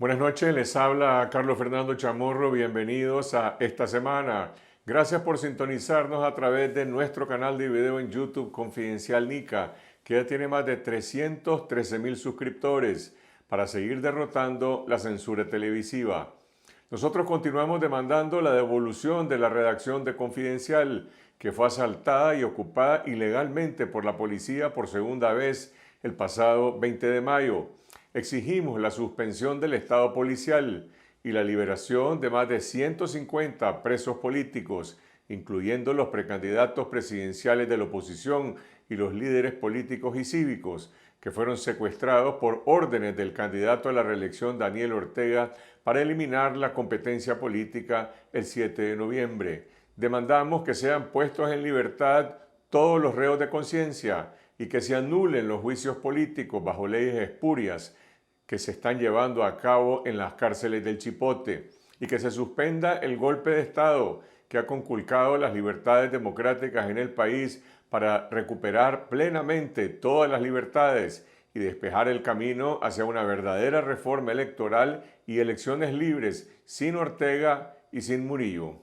Buenas noches, les habla Carlos Fernando Chamorro, bienvenidos a esta semana. Gracias por sintonizarnos a través de nuestro canal de video en YouTube Confidencial Nica, que ya tiene más de 313,000 suscriptores, para seguir derrotando la censura televisiva. Nosotros continuamos demandando la devolución de la redacción de Confidencial, que fue asaltada y ocupada ilegalmente por la policía por segunda vez el pasado 20 de mayo. Exigimos la suspensión del estado policial y la liberación de más de 150 presos políticos, incluyendo los precandidatos presidenciales de la oposición y los líderes políticos y cívicos, que fueron secuestrados por órdenes del candidato a la reelección Daniel Ortega para eliminar la competencia política el 7 de noviembre. Demandamos que sean puestos en libertad todos los reos de conciencia y que se anulen los juicios políticos bajo leyes espurias que se están llevando a cabo en las cárceles del Chipote y que se suspenda el golpe de Estado que ha conculcado las libertades democráticas en el país para recuperar plenamente todas las libertades y despejar el camino hacia una verdadera reforma electoral y elecciones libres sin Ortega y sin Murillo.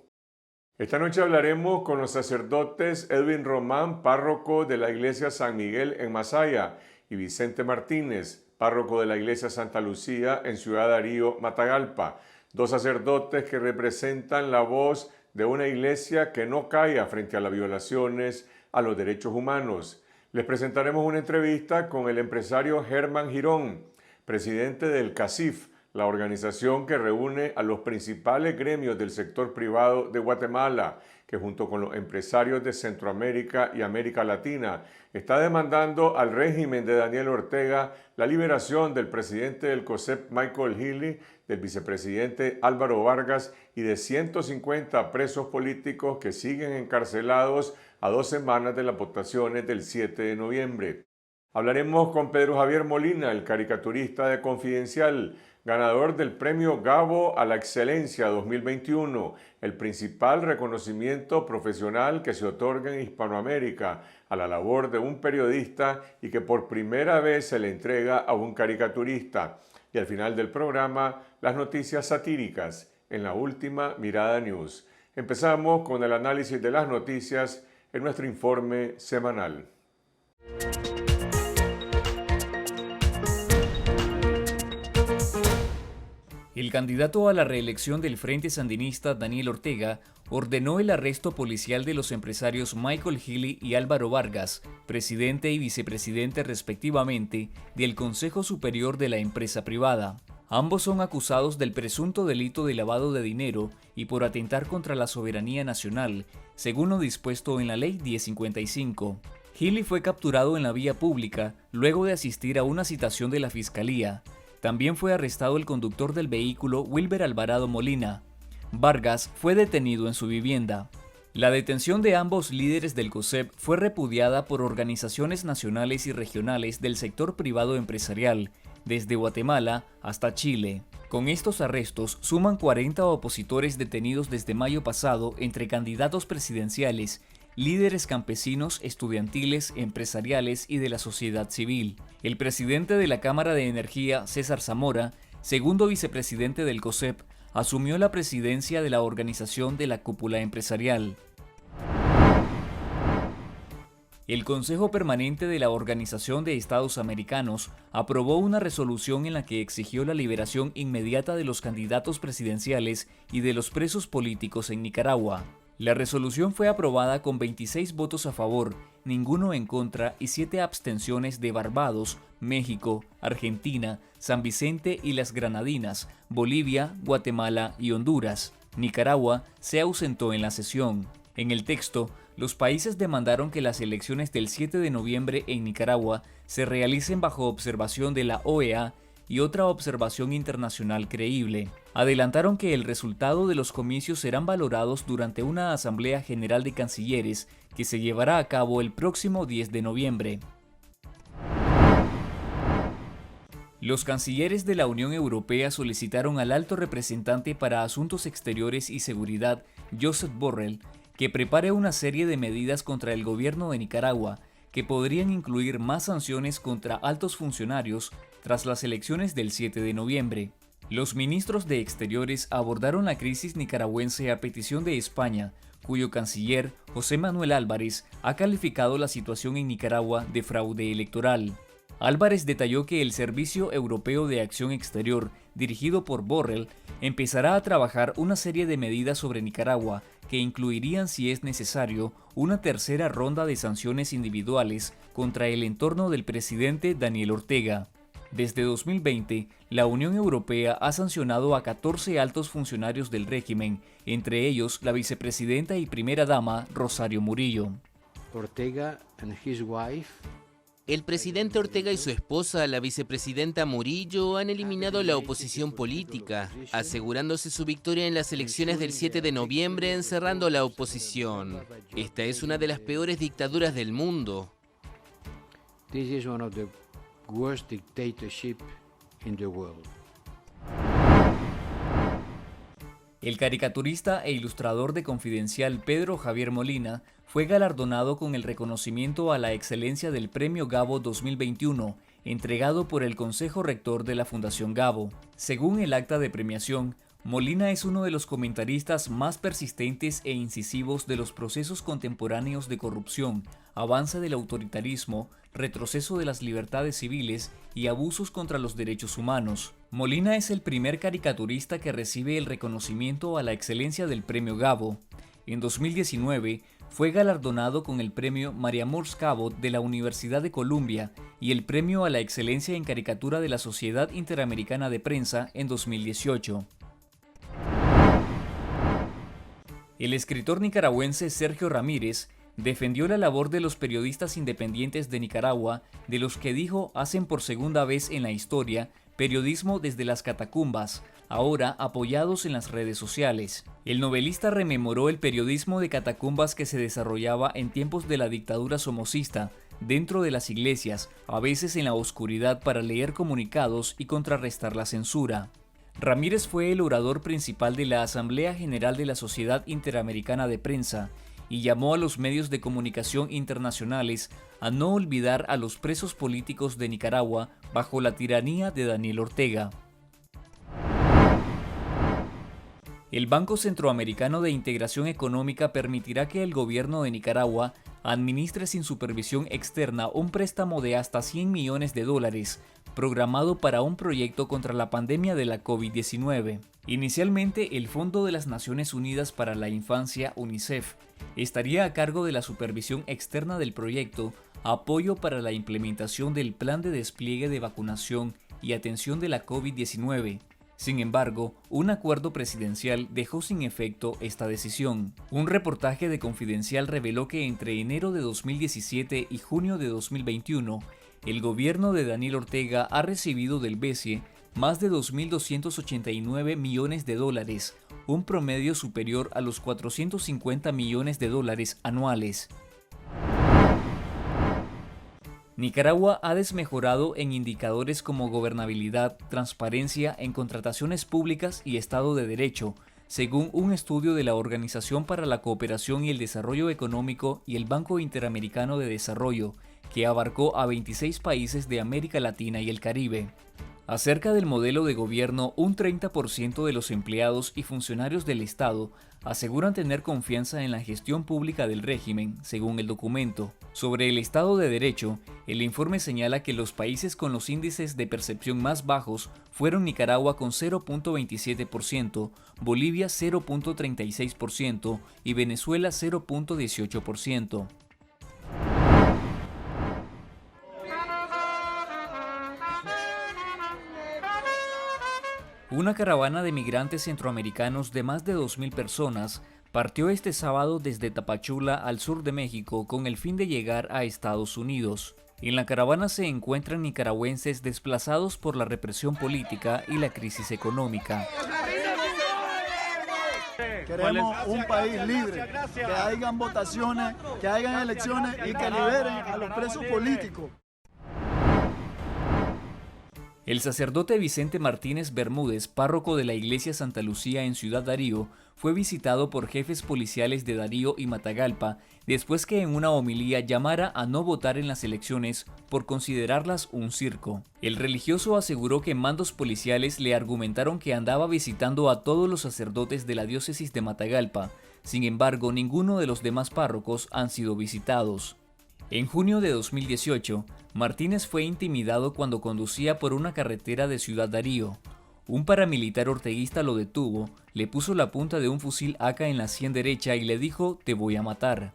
Esta noche hablaremos con los sacerdotes Edwin Román, párroco de la iglesia San Miguel en Masaya, y Vicente Martínez, párroco de la iglesia Santa Lucía en Ciudad Darío, Matagalpa, dos sacerdotes que representan la voz de una iglesia que no calla frente a las violaciones a los derechos humanos. Les presentaremos una entrevista con el empresario Germán Girón, presidente del CACIF, la organización que reúne a los principales gremios del sector privado de Guatemala, que junto con los empresarios de Centroamérica y América Latina está demandando al régimen de Daniel Ortega la liberación del presidente del COSEP Michael Healy, del vicepresidente Álvaro Vargas y de 150 presos políticos que siguen encarcelados a 2 semanas de las votaciones del 7 de noviembre. Hablaremos con Pedro Javier Molina, el caricaturista de Confidencial, ganador del Premio Gabo a la Excelencia 2021, el principal reconocimiento profesional que se otorga en Hispanoamérica a la labor de un periodista y que por primera vez se le entrega a un caricaturista. Y al final del programa, las noticias satíricas en la Última Mirada News. Empezamos con el análisis de las noticias en nuestro informe semanal. El candidato a la reelección del Frente Sandinista, Daniel Ortega, ordenó el arresto policial de los empresarios Michael Healy y Álvaro Vargas, presidente y vicepresidente respectivamente del Consejo Superior de la empresa privada. Ambos son acusados del presunto delito de lavado de dinero y por atentar contra la soberanía nacional, según lo dispuesto en la Ley 1055. Healy fue capturado en la vía pública luego de asistir a una citación de la Fiscalía. También fue arrestado el conductor del vehículo, Wilber Alvarado Molina. Vargas fue detenido en su vivienda. La detención de ambos líderes del COSEP fue repudiada por organizaciones nacionales y regionales del sector privado empresarial, desde Guatemala hasta Chile. Con estos arrestos suman 40 opositores detenidos desde mayo pasado entre candidatos presidenciales, líderes campesinos, estudiantiles, empresariales y de la sociedad civil. El presidente de la Cámara de Energía, César Zamora, segundo vicepresidente del COSEP, asumió la presidencia de la organización de la cúpula empresarial. El Consejo Permanente de la Organización de Estados Americanos aprobó una resolución en la que exigió la liberación inmediata de los candidatos presidenciales y de los presos políticos en Nicaragua. La resolución fue aprobada con 26 votos a favor, ninguno en contra y 7 abstenciones de Barbados, México, Argentina, San Vicente y las Granadinas, Bolivia, Guatemala y Honduras. Nicaragua se ausentó en la sesión. En el texto, los países demandaron que las elecciones del 7 de noviembre en Nicaragua se realicen bajo observación de la OEA y otra observación internacional creíble. Adelantaron que el resultado de los comicios serán valorados durante una Asamblea General de Cancilleres que se llevará a cabo el próximo 10 de noviembre. Los cancilleres de la Unión Europea solicitaron al alto representante para Asuntos Exteriores y Seguridad, Josep Borrell, que prepare una serie de medidas contra el gobierno de Nicaragua, que podrían incluir más sanciones contra altos funcionarios tras las elecciones del 7 de noviembre. Los ministros de Exteriores abordaron la crisis nicaragüense a petición de España, cuyo canciller, José Manuel Álvarez, ha calificado la situación en Nicaragua de fraude electoral. Álvarez detalló que el Servicio Europeo de Acción Exterior, dirigido por Borrell, empezará a trabajar una serie de medidas sobre Nicaragua que incluirían, si es necesario, una tercera ronda de sanciones individuales contra el entorno del presidente Daniel Ortega. Desde 2020, la Unión Europea ha sancionado a 14 altos funcionarios del régimen, entre ellos la vicepresidenta y primera dama Rosario Murillo. Ortega and his wife. El presidente Ortega y su esposa, la vicepresidenta Murillo, han eliminado la oposición política, asegurándose su victoria en las elecciones del 7 de noviembre, encerrando a la oposición. Esta es una de las peores dictaduras del mundo. This is one of the worst dictatorship in the world. El caricaturista e ilustrador de Confidencial Pedro Javier Molina fue galardonado con el reconocimiento a la excelencia del Premio Gabo 2021, entregado por el Consejo Rector de la Fundación Gabo. Según el acta de premiación, Molina es uno de los comentaristas más persistentes e incisivos de los procesos contemporáneos de corrupción, avance del autoritarismo, retroceso de las libertades civiles y abusos contra los derechos humanos. Molina es el primer caricaturista que recibe el reconocimiento a la excelencia del Premio Gabo. En 2019, fue galardonado con el premio Maria Moors Cabot de la Universidad de Columbia y el premio a la excelencia en caricatura de la Sociedad Interamericana de Prensa en 2018. El escritor nicaragüense Sergio Ramírez defendió la labor de los periodistas independientes de Nicaragua, de los que dijo hacen por segunda vez en la historia periodismo desde las catacumbas, ahora apoyados en las redes sociales. El novelista rememoró el periodismo de catacumbas que se desarrollaba en tiempos de la dictadura somocista, dentro de las iglesias, a veces en la oscuridad para leer comunicados y contrarrestar la censura. Ramírez fue el orador principal de la Asamblea General de la Sociedad Interamericana de Prensa y llamó a los medios de comunicación internacionales a no olvidar a los presos políticos de Nicaragua bajo la tiranía de Daniel Ortega. El Banco Centroamericano de Integración Económica permitirá que el gobierno de Nicaragua administre sin supervisión externa un préstamo de hasta $100 millones programado para un proyecto contra la pandemia de la COVID-19. Inicialmente, el Fondo de las Naciones Unidas para la Infancia, UNICEF, estaría a cargo de la supervisión externa del proyecto Apoyo para la implementación del Plan de Despliegue de Vacunación y Atención de la COVID-19. Sin embargo, un acuerdo presidencial dejó sin efecto esta decisión. Un reportaje de Confidencial reveló que entre enero de 2017 y junio de 2021, el gobierno de Daniel Ortega ha recibido del BCE más de $2.289 millones, un promedio superior a los $450 millones anuales. Nicaragua ha desmejorado en indicadores como gobernabilidad, transparencia en contrataciones públicas y Estado de Derecho, según un estudio de la Organización para la Cooperación y el Desarrollo Económico y el Banco Interamericano de Desarrollo, que abarcó a 26 países de América Latina y el Caribe. Acerca del modelo de gobierno, un 30% de los empleados y funcionarios del Estado aseguran tener confianza en la gestión pública del régimen, según el documento. Sobre el Estado de Derecho, el informe señala que los países con los índices de percepción más bajos fueron Nicaragua con 0.27%, Bolivia 0.36% y Venezuela 0.18%. Una caravana de migrantes centroamericanos de más de 2.000 personas partió este sábado desde Tapachula al sur de México con el fin de llegar a Estados Unidos. En la caravana se encuentran nicaragüenses desplazados por la represión política y la crisis económica. Queremos un país libre, que hayan votaciones, que hayan elecciones y que liberen a los presos políticos. El sacerdote Vicente Martínez Bermúdez, párroco de la iglesia Santa Lucía en Ciudad Darío, fue visitado por jefes policiales de Darío y Matagalpa después que en una homilía llamara a no votar en las elecciones por considerarlas un circo. El religioso aseguró que mandos policiales le argumentaron que andaba visitando a todos los sacerdotes de la diócesis de Matagalpa. Sin embargo, ninguno de los demás párrocos han sido visitados. En junio de 2018, Martínez fue intimidado cuando conducía por una carretera de Ciudad Darío. Un paramilitar orteguista lo detuvo, le puso la punta de un fusil AK en la sien derecha y le dijo: "Te voy a matar".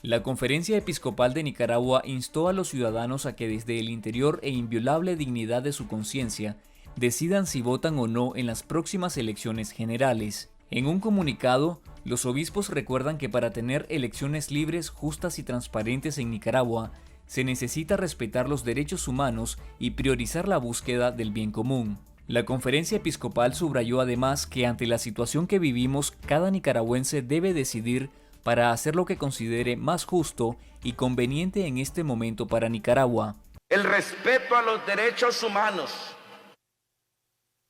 La Conferencia Episcopal de Nicaragua instó a los ciudadanos a que desde el interior e inviolable dignidad de su conciencia decidan si votan o no en las próximas elecciones generales. En un comunicado, los obispos recuerdan que para tener elecciones libres, justas y transparentes en Nicaragua, se necesita respetar los derechos humanos y priorizar la búsqueda del bien común. La Conferencia Episcopal subrayó además que ante la situación que vivimos, cada nicaragüense debe decidir para hacer lo que considere más justo y conveniente en este momento para Nicaragua. El respeto a los derechos humanos,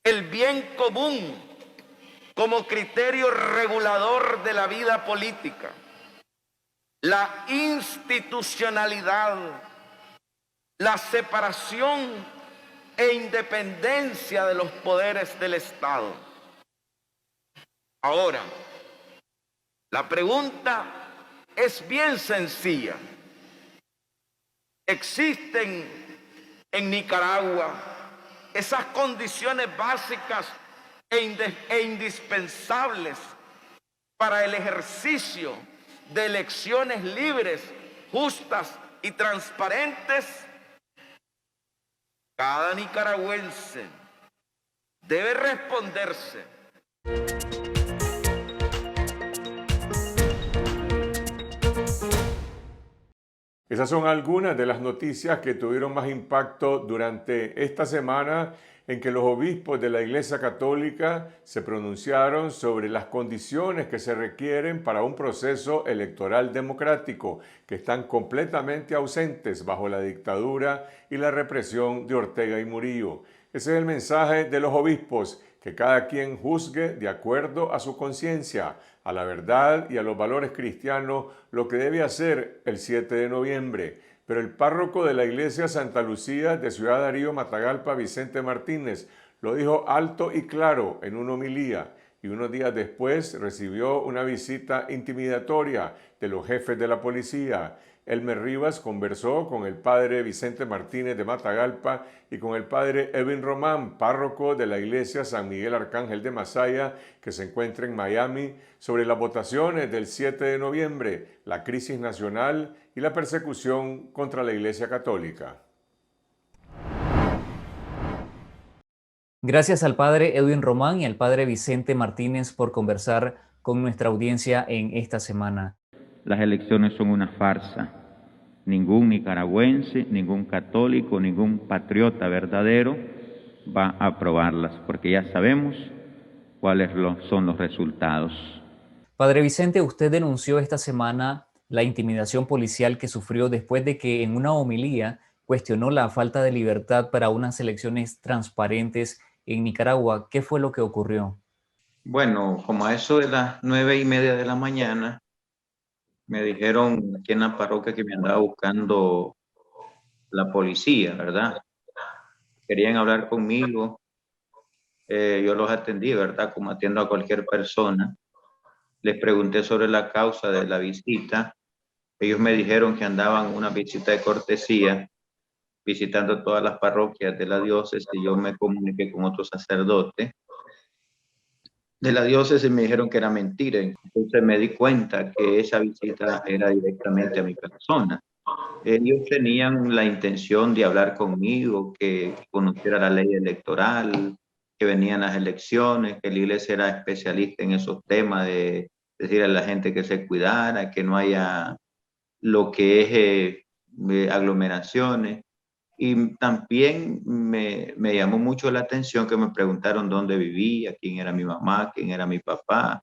el bien común como criterio regulador de la vida política, la institucionalidad, la separación e independencia de los poderes del Estado. Ahora, la pregunta es bien sencilla. ¿Existen en Nicaragua esas condiciones básicas e indispensables para el ejercicio de elecciones libres, justas y transparentes? Cada nicaragüense debe responderse. Esas son algunas de las noticias que tuvieron más impacto durante esta semana en que los obispos de la Iglesia Católica se pronunciaron sobre las condiciones que se requieren para un proceso electoral democrático, que están completamente ausentes bajo la dictadura y la represión de Ortega y Murillo. Ese es el mensaje de los obispos, que cada quien juzgue de acuerdo a su conciencia, a la verdad y a los valores cristianos lo que debe hacer el 7 de noviembre. Pero el párroco de la iglesia Santa Lucía de Ciudad Darío, Matagalpa, Vicente Martínez, lo dijo alto y claro en una homilía, y unos días después recibió una visita intimidatoria de los jefes de la policía. Elmer Rivas conversó con el padre Vicente Martínez de Matagalpa y con el padre Edwin Román, párroco de la iglesia San Miguel Arcángel de Masaya, que se encuentra en Miami, sobre las votaciones del 7 de noviembre, la crisis nacional y la persecución contra la Iglesia Católica. Gracias al padre Edwin Román y al padre Vicente Martínez por conversar con nuestra audiencia en esta semana. Las elecciones son una farsa. Ningún nicaragüense, ningún católico, ningún patriota verdadero va a aprobarlas, porque ya sabemos cuáles son los resultados. Padre Vicente, usted denunció esta semana la intimidación policial que sufrió después de que en una homilía cuestionó la falta de libertad para unas elecciones transparentes en Nicaragua. ¿Qué fue lo que ocurrió? Bueno, como a eso de las 9:30 de la mañana, me dijeron aquí en la parroquia que me andaba buscando la policía, ¿verdad? Querían hablar conmigo. Yo los atendí, ¿verdad? Como atiendo a cualquier persona. Les pregunté sobre la causa de la visita. Ellos me dijeron que andaban una visita de cortesía, visitando todas las parroquias de la diócesis, y yo me comuniqué con otro sacerdote de la diócesis y me dijeron que era mentira. Entonces me di cuenta que esa visita era directamente a mi persona. Ellos tenían la intención de hablar conmigo, que conociera la ley electoral, que venían las elecciones, que la iglesia era especialista en esos temas, de decir a la gente que se cuidara, que no haya lo que es aglomeraciones. Y también me llamó mucho la atención que me preguntaron dónde vivía, quién era mi mamá, quién era mi papá.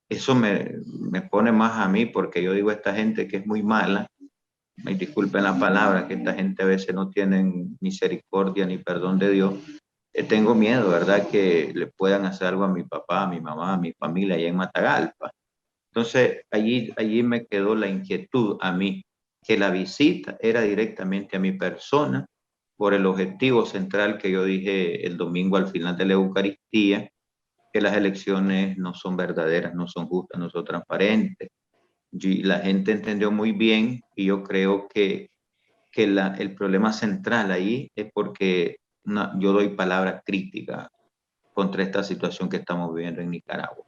Eso me pone más a mí, porque yo digo a esta gente que es muy mala, y disculpen la palabra, que esta gente a veces no tienen misericordia ni perdón de Dios. Tengo miedo, ¿verdad? Que le puedan hacer algo a mi papá, a mi mamá, a mi familia allá en Matagalpa. Entonces, allí me quedó la inquietud a mí, que la visita era directamente a mi persona por el objetivo central que yo dije el domingo al final de la Eucaristía, que las elecciones no son verdaderas, no son justas, no son transparentes. Y la gente entendió muy bien y yo creo que el problema central ahí es porque yo doy palabra crítica contra esta situación que estamos viviendo en Nicaragua.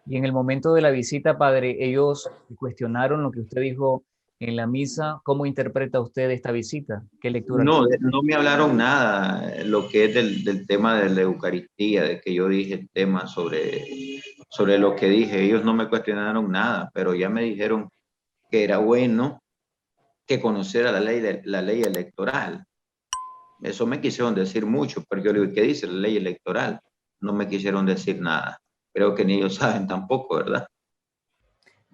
Y en el momento de la visita, padre, ellos cuestionaron lo que usted dijo en la misa. ¿Cómo interpreta usted esta visita? ¿Qué lectura? No me hablaron nada, lo que es del tema de la Eucaristía, de que yo dije el tema sobre lo que dije. Ellos no me cuestionaron nada, pero ya me dijeron que era bueno que conociera la ley electoral. Eso me quisieron decir mucho, pero yo le digo, ¿qué dice la ley electoral? No me quisieron decir nada. Creo que ni ellos saben tampoco, ¿verdad?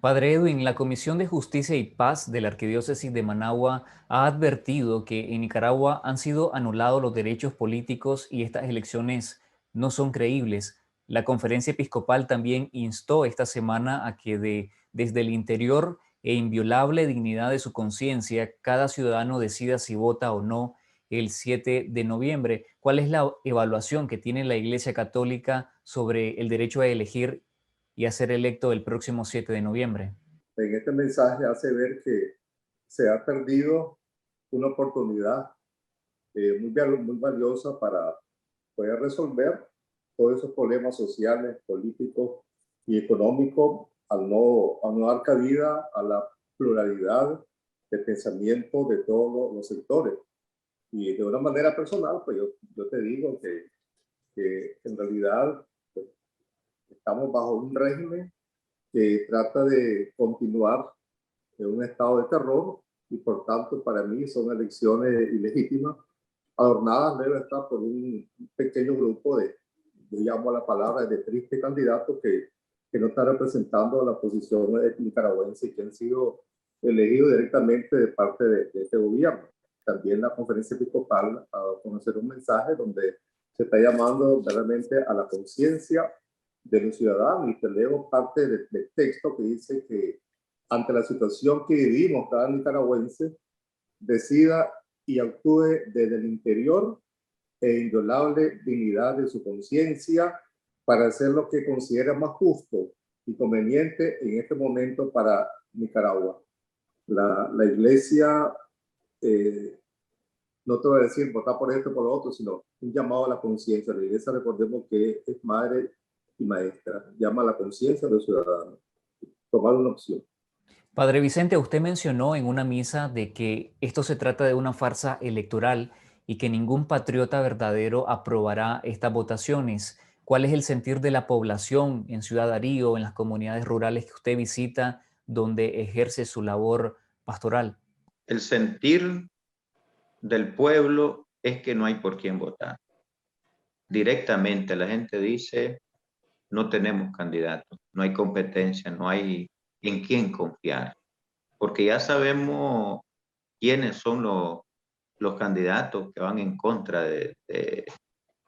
Padre Edwin, la Comisión de Justicia y Paz de la Arquidiócesis de Managua ha advertido que en Nicaragua han sido anulados los derechos políticos y estas elecciones no son creíbles. La Conferencia Episcopal también instó esta semana a que desde el interior e inviolable dignidad de su conciencia, cada ciudadano decida si vota o no el 7 de noviembre. ¿Cuál es la evaluación que tiene la Iglesia Católica sobre el derecho a elegir y a ser electo el próximo 7 de noviembre? En este mensaje hace ver que se ha perdido una oportunidad muy valiosa para poder resolver todos esos problemas sociales, políticos y económicos al no dar cabida a la pluralidad de pensamiento de todos los sectores. Y de una manera personal, pues yo te digo que en realidad pues, estamos bajo un régimen que trata de continuar en un estado de terror y por tanto para mí son elecciones ilegítimas, adornadas debe estar por un pequeño grupo yo llamo a la palabra, de tristes candidatos que no están representando a la posición nicaragüense y que han sido elegidos directamente de parte de este gobierno. También la Conferencia Episcopal ha dado a conocer un mensaje donde se está llamando realmente a la conciencia de los ciudadanos, y te leo parte del texto que dice que ante la situación que vivimos, cada nicaragüense decida y actúe desde el interior e inviolable dignidad de su conciencia para hacer lo que considera más justo y conveniente en este momento para Nicaragua. La Iglesia, no te voy a decir votar por esto o por lo otro, sino un llamado a la conciencia. La Iglesia, recordemos que es madre y maestra, llama a la conciencia de los ciudadanos, tomar una opción. Padre Vicente, usted mencionó en una misa de que esto se trata de una farsa electoral y que ningún patriota verdadero aprobará estas votaciones. ¿Cuál es el sentir de la población en Ciudad Darío, en las comunidades rurales que usted visita, donde ejerce su labor pastoral? El sentir del pueblo es que no hay por quién votar. Directamente la gente dice, no tenemos candidatos, no hay competencia, no hay en quién confiar, porque ya sabemos quiénes son los candidatos que van en contra de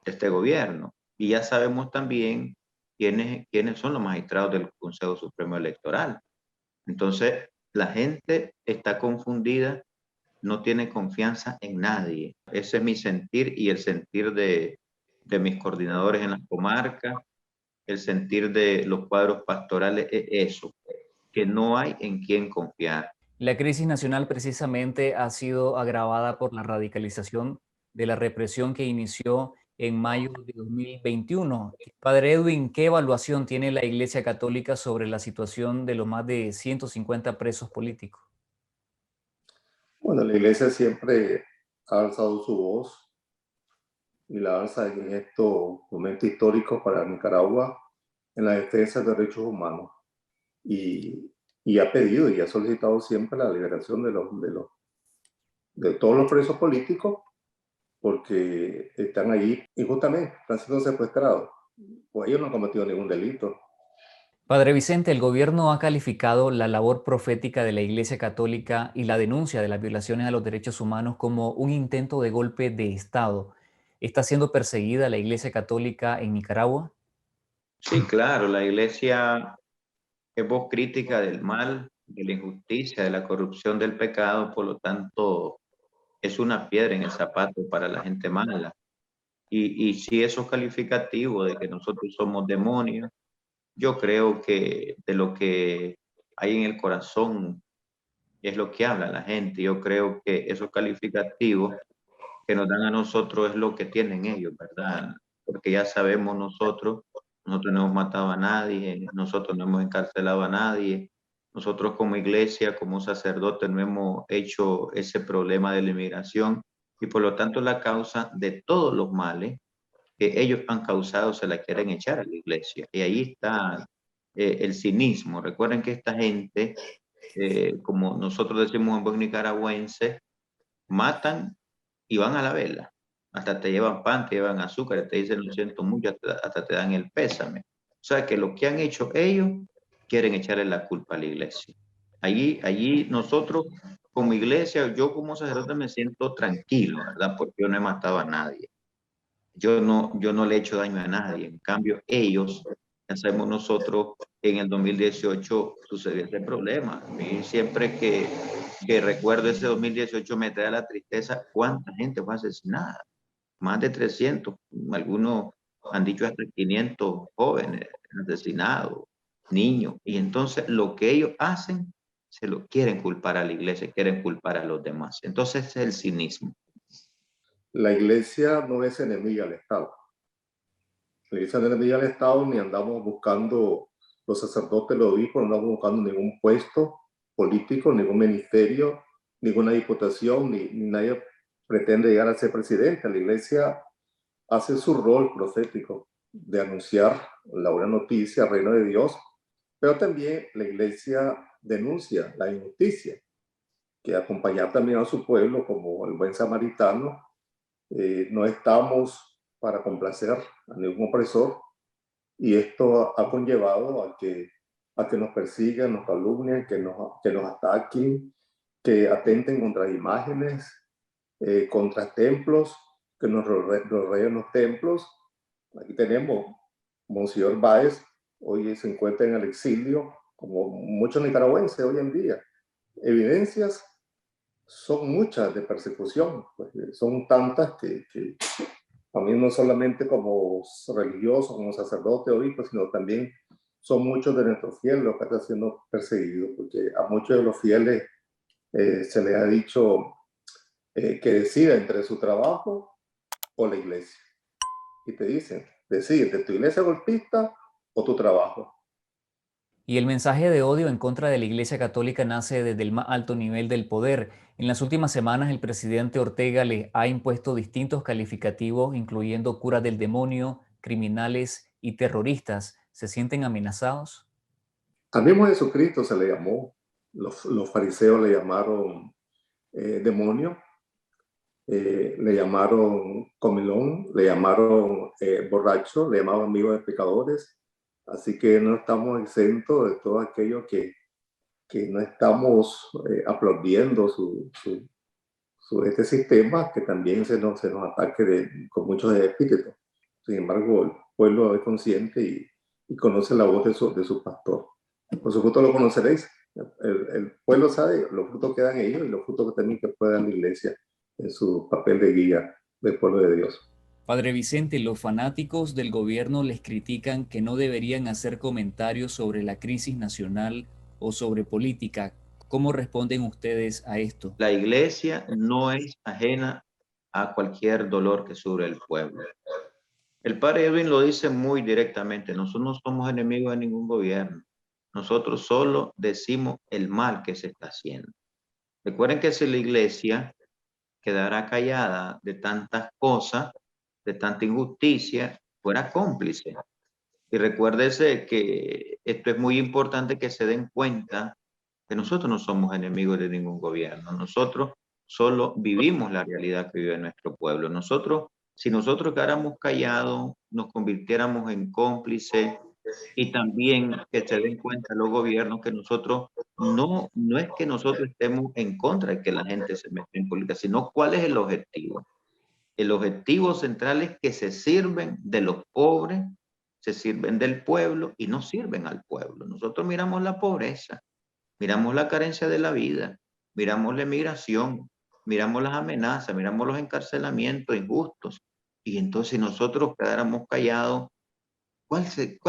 este gobierno, y ya sabemos también quiénes son los magistrados del Consejo Supremo Electoral. Entonces, la gente está confundida, no tiene confianza en nadie. Ese es mi sentir y el sentir de mis coordinadores en las comarcas, el sentir de los cuadros pastorales es eso, que no hay en quién confiar. La crisis nacional precisamente ha sido agravada por la radicalización de la represión que inició en mayo de 2021. Padre Edwin, ¿qué evaluación tiene la Iglesia Católica sobre la situación de los más de 150 presos políticos? Bueno, la Iglesia siempre ha alzado su voz y la alza en estos momentos históricos para Nicaragua en la defensa de derechos humanos. Y ha pedido y ha solicitado siempre la liberación de todos los presos políticos, porque están ahí injustamente, están siendo secuestrados. Pues ellos no han cometido ningún delito. Padre Vicente, el gobierno ha calificado la labor profética de la Iglesia Católica y la denuncia de las violaciones a los derechos humanos como un intento de golpe de Estado. ¿Está siendo perseguida la Iglesia Católica en Nicaragua? Sí, claro, la iglesia es voz crítica del mal, de la injusticia, de la corrupción, del pecado, por lo tanto, es una piedra en el zapato para la gente mala. Y si eso es calificativo de que nosotros somos demonios, yo creo que de lo que hay en el corazón es lo que habla la gente. Yo creo que esos calificativos que nos dan a nosotros es lo que tienen ellos, ¿verdad? Porque ya sabemos nosotros no hemos matado a nadie, nosotros no hemos encarcelado a nadie, nosotros como iglesia, como sacerdotes no hemos hecho ese problema de la inmigración y por lo tanto la causa de todos los males que ellos han causado se la quieren echar a la iglesia. Y ahí está el cinismo. Recuerden que esta gente, como nosotros decimos en buen nicaragüense, matan y van a la vela. Hasta te llevan pan, te llevan azúcar, te dicen lo siento mucho, hasta te dan el pésame. O sea que lo que han hecho ellos, quieren echarle la culpa a la iglesia. Allí nosotros como iglesia, yo como sacerdote me siento tranquilo, ¿verdad? Porque yo no he matado a nadie. Yo no le he hecho daño a nadie. En cambio, ellos, ya sabemos nosotros, en el 2018 sucedió ese problema. Y siempre que recuerdo ese 2018 me trae la tristeza cuánta gente fue asesinada. Más de 300, algunos han dicho hasta 500 jóvenes asesinados, niños. Y entonces lo que ellos hacen, se lo quieren culpar a la iglesia, quieren culpar a los demás. Entonces es el cinismo. La iglesia no es enemiga del Estado. La iglesia no es enemiga del Estado, ni andamos buscando, los sacerdotes, los obispos, no andamos buscando ningún puesto político, ningún ministerio, ninguna diputación, ni nadie pretende llegar a ser presidente. La iglesia hace su rol profético de anunciar la buena noticia, el reino de Dios, pero también la iglesia denuncia la injusticia, que acompañar también a su pueblo como el buen samaritano. No estamos para complacer a ningún opresor y esto ha conllevado a que nos persigan, nos calumnien, que nos ataquen, que atenten contra imágenes, contra templos, que nos rodeen los templos. Aquí tenemos Monseñor Báez, hoy se encuentra en el exilio, como muchos nicaragüenses hoy en día. Evidencias son muchas de persecución, pues, son tantas que a mí no solamente como religioso, como sacerdote o obispo, sino también son muchos de nuestros fieles los que están siendo perseguidos, porque a muchos de los fieles se les ha dicho que decida entre su trabajo o la iglesia. Y te dicen, decide de tu iglesia golpista o tu trabajo. Y el mensaje de odio en contra de la Iglesia Católica nace desde el más alto nivel del poder. En las últimas semanas, el presidente Ortega le ha impuesto distintos calificativos, incluyendo curas del demonio, criminales y terroristas. ¿Se sienten amenazados? Al mismo Jesucristo se le llamó, los fariseos le llamaron demonio, le llamaron comilón, le llamaron borracho, le llamaban amigo de pecadores. Así que no estamos exentos de todo aquello que no estamos aplaudiendo este sistema, que también se nos ataque con muchos espíritus. Sin embargo, el pueblo es consciente y conoce la voz de su pastor. Por su fruto lo conoceréis. El pueblo sabe, los frutos que dan ellos y los frutos que también que puede dar la iglesia en su papel de guía del pueblo de Dios. Padre Vicente, los fanáticos del gobierno les critican que no deberían hacer comentarios sobre la crisis nacional o sobre política. ¿Cómo responden ustedes a esto? La iglesia no es ajena a cualquier dolor que sufre el pueblo. El padre Edwin lo dice muy directamente, nosotros no somos enemigos de ningún gobierno, nosotros solo decimos el mal que se está haciendo. Recuerden que si la iglesia quedara callada de tantas cosas, de tanta injusticia, fuera cómplice. Y recuérdese que esto es muy importante que se den cuenta que nosotros no somos enemigos de ningún gobierno. Nosotros solo vivimos la realidad que vive nuestro pueblo. Si nosotros quedáramos callados, nos convirtiéramos en cómplices y también que se den cuenta los gobiernos que nosotros no es que nosotros estemos en contra de que la gente se meta en política, sino cuál es el objetivo. El objetivo central es que se sirven de los pobres, se sirven del pueblo y no sirven al pueblo. Nosotros miramos la pobreza, miramos la carencia de la vida, miramos la emigración, miramos las amenazas, miramos los encarcelamientos injustos. Y entonces si nosotros quedáramos callados, ¿cuál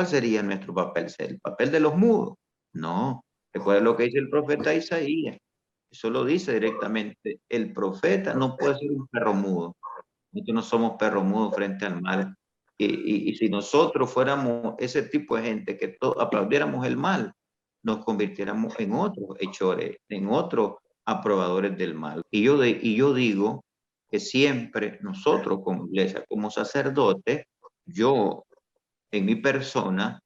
sería nuestro papel? ¿El papel de los mudos? No. Recuerda lo que dice el profeta Isaías. Eso lo dice directamente. El profeta no puede ser un perro mudo. Nosotros no somos perros mudos frente al mal. Y si nosotros fuéramos ese tipo de gente que aplaudiéramos el mal, nos convirtiéramos en otros hechores, en otros aprobadores del mal. Y yo digo que siempre nosotros como iglesia, como sacerdotes, yo en mi persona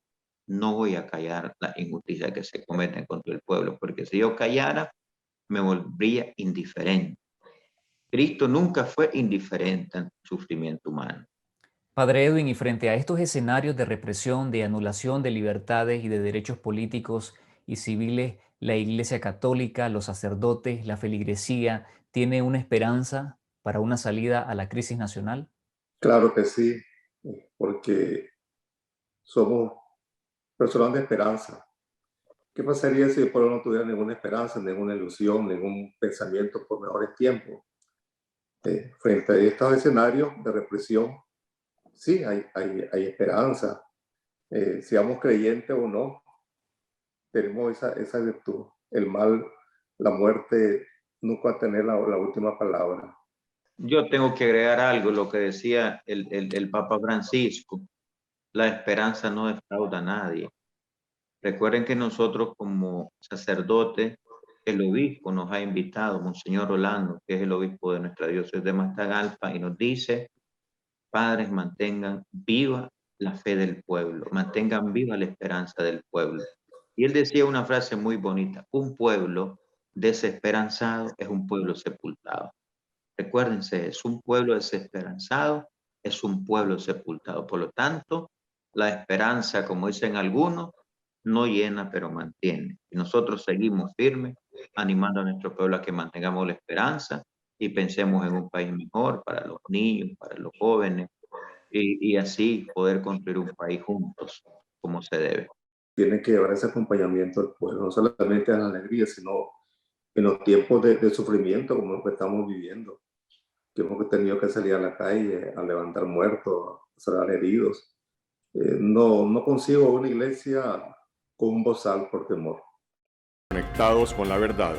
no voy a callar la injusticia que se cometen contra el pueblo, porque si yo callara, me volvería indiferente. Cristo nunca fue indiferente al sufrimiento humano. Padre Edwin, y frente a estos escenarios de represión, de anulación de libertades y de derechos políticos y civiles, la Iglesia Católica, los sacerdotes, la feligresía, ¿tiene una esperanza para una salida a la crisis nacional? Claro que sí, porque somos personas de esperanza. ¿Qué pasaría si el pueblo no tuviera ninguna esperanza, ninguna ilusión, ningún pensamiento por mejores tiempos? Frente a estos escenarios de represión, sí, hay esperanza. Seamos creyentes o no, tenemos esa virtud. El mal, la muerte, nunca va a tener la última palabra. Yo tengo que agregar algo, lo que decía el Papa Francisco. La esperanza no defrauda a nadie. Recuerden que nosotros como sacerdotes, el obispo nos ha invitado, Monseñor Rolando, que es el obispo de nuestra diócesis de Matagalpa, y nos dice: padres, mantengan viva la fe del pueblo, mantengan viva la esperanza del pueblo. Y él decía una frase muy bonita: un pueblo desesperanzado es un pueblo sepultado. Recuérdense, es un pueblo desesperanzado, es un pueblo sepultado. Por lo tanto, la esperanza, como dicen algunos, no llena, pero mantiene. Y nosotros seguimos firmes, animando a nuestro pueblo a que mantengamos la esperanza y pensemos en un país mejor para los niños, para los jóvenes, y así poder construir un país juntos, como se debe. Tiene que llevar ese acompañamiento al pueblo, no solamente en la alegría, sino en los tiempos de sufrimiento como los que estamos viviendo. Que hemos tenido que salir a la calle a levantar muertos, a sanar heridos. No consigo una iglesia con un bozal por temor. Conectados con la verdad.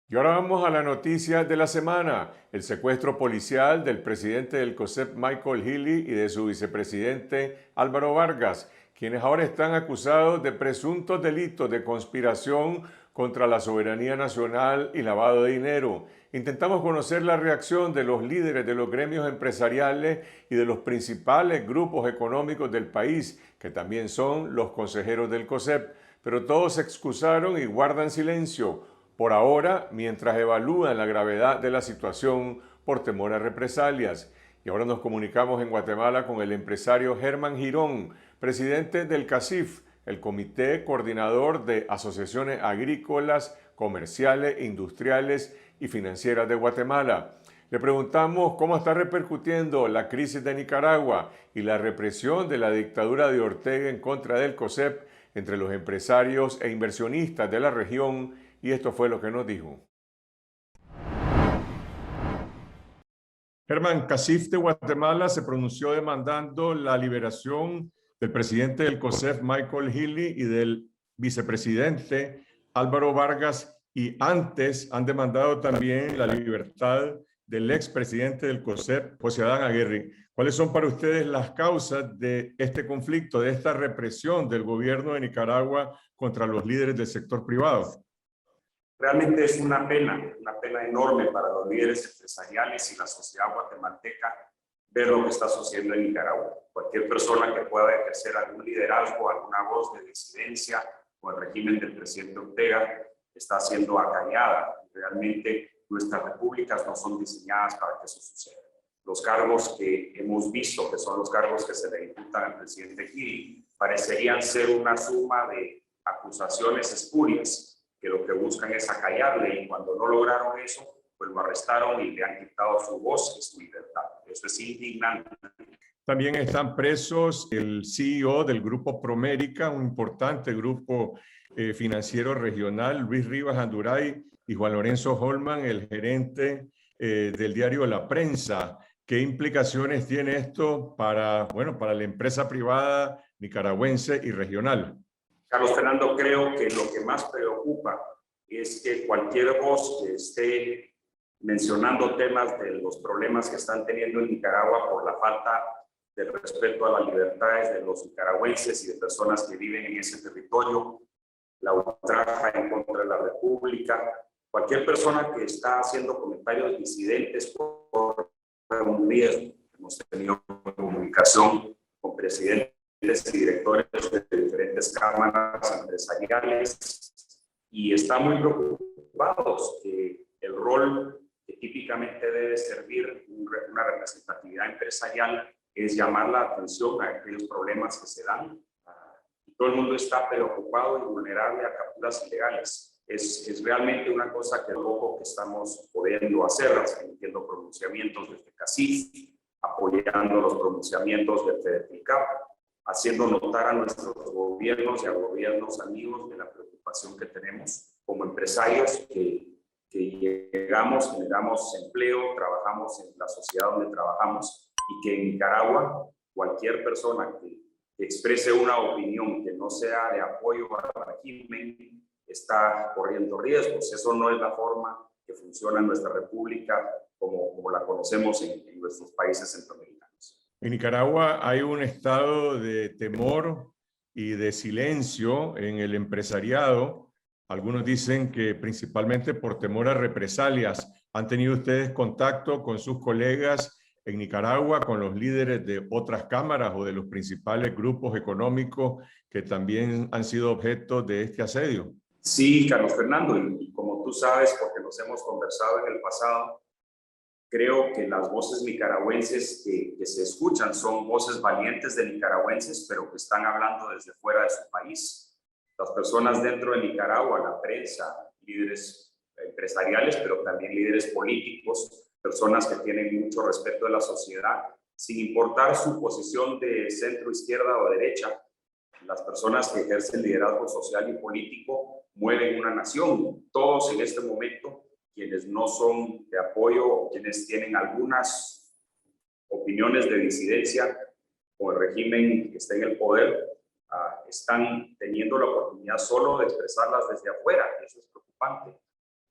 Y ahora vamos a la noticia de la semana: el secuestro policial del presidente del COSEP, Michael Healy, y de su vicepresidente, Álvaro Vargas, quienes ahora están acusados de presuntos delitos de conspiración contra la soberanía nacional y lavado de dinero. Intentamos conocer la reacción de los líderes de los gremios empresariales y de los principales grupos económicos del país, que también son los consejeros del COSEP, pero todos se excusaron y guardan silencio por ahora, mientras evalúan la gravedad de la situación por temor a represalias. Y ahora nos comunicamos en Guatemala con el empresario Germán Girón, presidente del CACIF, el Comité Coordinador de Asociaciones Agrícolas, Comerciales, Industriales y Financieras de Guatemala. Le preguntamos cómo está repercutiendo la crisis de Nicaragua y la represión de la dictadura de Ortega en contra del COSEP entre los empresarios e inversionistas de la región, y esto fue lo que nos dijo. Germán, CACIF de Guatemala se pronunció demandando la liberación del presidente del COSEP, Michael Healy, y del vicepresidente Álvaro Vargas, y antes han demandado también la libertad del expresidente del COSEP, José Adán Aguirre. ¿Cuáles son para ustedes las causas de este conflicto, de esta represión del gobierno de Nicaragua contra los líderes del sector privado? Realmente es una pena enorme para los líderes empresariales y la sociedad guatemalteca ver lo que está sucediendo en Nicaragua. Cualquier persona que pueda ejercer algún liderazgo, alguna voz de disidencia o el régimen del presidente Ortega está siendo acallada. Realmente nuestras repúblicas no son diseñadas para que eso suceda. los cargos que hemos visto, que son los cargos que se le imputan al presidente Gili, parecerían ser una suma de acusaciones espurias, que lo que buscan es acallarle, y cuando no lograron eso, pues lo arrestaron y le han quitado su voz y su libertad. Eso es indignante. También están presos el CEO del Grupo Promérica, un importante grupo financiero regional, Luis Rivas Anduray, y Juan Lorenzo Holman, el gerente del diario La Prensa. ¿Qué implicaciones tiene esto para, bueno, para la empresa privada nicaragüense y regional? Carlos Fernando, creo que lo que más preocupa es que cualquier voz que esté mencionando temas de los problemas que están teniendo en Nicaragua por la falta del respeto a las libertades de los nicaragüenses y de personas que viven en ese territorio, la ultraja en contra de la República, cualquier persona que está haciendo comentarios disidentes por un riesgo. Hemos tenido comunicación con presidentes y directores de diferentes cámaras empresariales y están muy preocupados que el rol que típicamente debe servir una representatividad empresarial es llamar la atención a aquellos problemas que se dan. Todo el mundo está preocupado y vulnerable a capturas ilegales. Es realmente una cosa que poco que estamos pudiendo hacer, emitiendo pronunciamientos desde CACIF, apoyando los pronunciamientos del FEDEPICAP, haciendo notar a nuestros gobiernos y a gobiernos amigos de la preocupación que tenemos como empresarios que generamos empleo, trabajamos en la sociedad donde trabajamos y que en Nicaragua cualquier persona que exprese una opinión que no sea de apoyo al régimen está corriendo riesgos. Eso no es la forma que funciona nuestra república como la conocemos en nuestros países centroamericanos. En Nicaragua hay un estado de temor y de silencio en el empresariado. Algunos dicen que principalmente por temor a represalias. ¿Han tenido ustedes contacto con sus colegas en Nicaragua, con los líderes de otras cámaras o de los principales grupos económicos que también han sido objeto de este asedio? Sí, Carlos Fernando, y como tú sabes, porque nos hemos conversado en el pasado, creo que las voces nicaragüenses que se escuchan son voces valientes de nicaragüenses, pero que están hablando desde fuera de su país. Las personas dentro de Nicaragua, la prensa, líderes empresariales, pero también líderes políticos, personas que tienen mucho respeto de la sociedad, sin importar su posición de centro, izquierda o derecha. Las personas que ejercen liderazgo social y político mueven una nación. Todos en este momento, quienes no son de apoyo o quienes tienen algunas opiniones de disidencia con el régimen que está en el poder, están teniendo la oportunidad solo de expresarlas desde afuera. Eso es preocupante.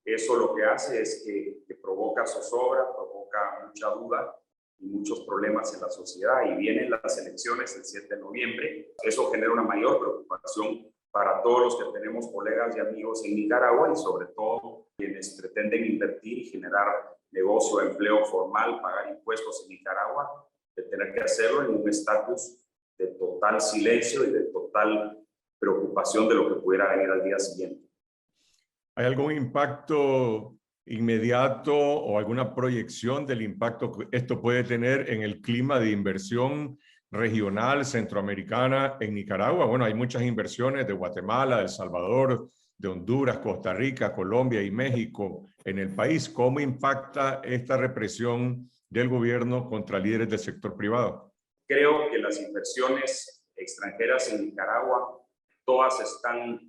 Eso lo que hace es que provoca zozobra, provoca mucha duda y muchos problemas en la sociedad. Y vienen las elecciones el 7 de noviembre. Eso genera una mayor preocupación para todos los que tenemos colegas y amigos en Nicaragua y sobre todo quienes pretenden invertir y generar negocio, empleo formal, pagar impuestos en Nicaragua, de tener que hacerlo en un estatus de total silencio y de total preocupación de lo que pudiera venir al día siguiente. ¿Hay algún impacto inmediato o alguna proyección del impacto que esto puede tener en el clima de inversión regional centroamericana en Nicaragua? Bueno, hay muchas inversiones de Guatemala, de El Salvador, de Honduras, Costa Rica, Colombia y México en el país. ¿Cómo impacta esta represión del gobierno contra líderes del sector privado? Creo que las inversiones extranjeras en Nicaragua todas están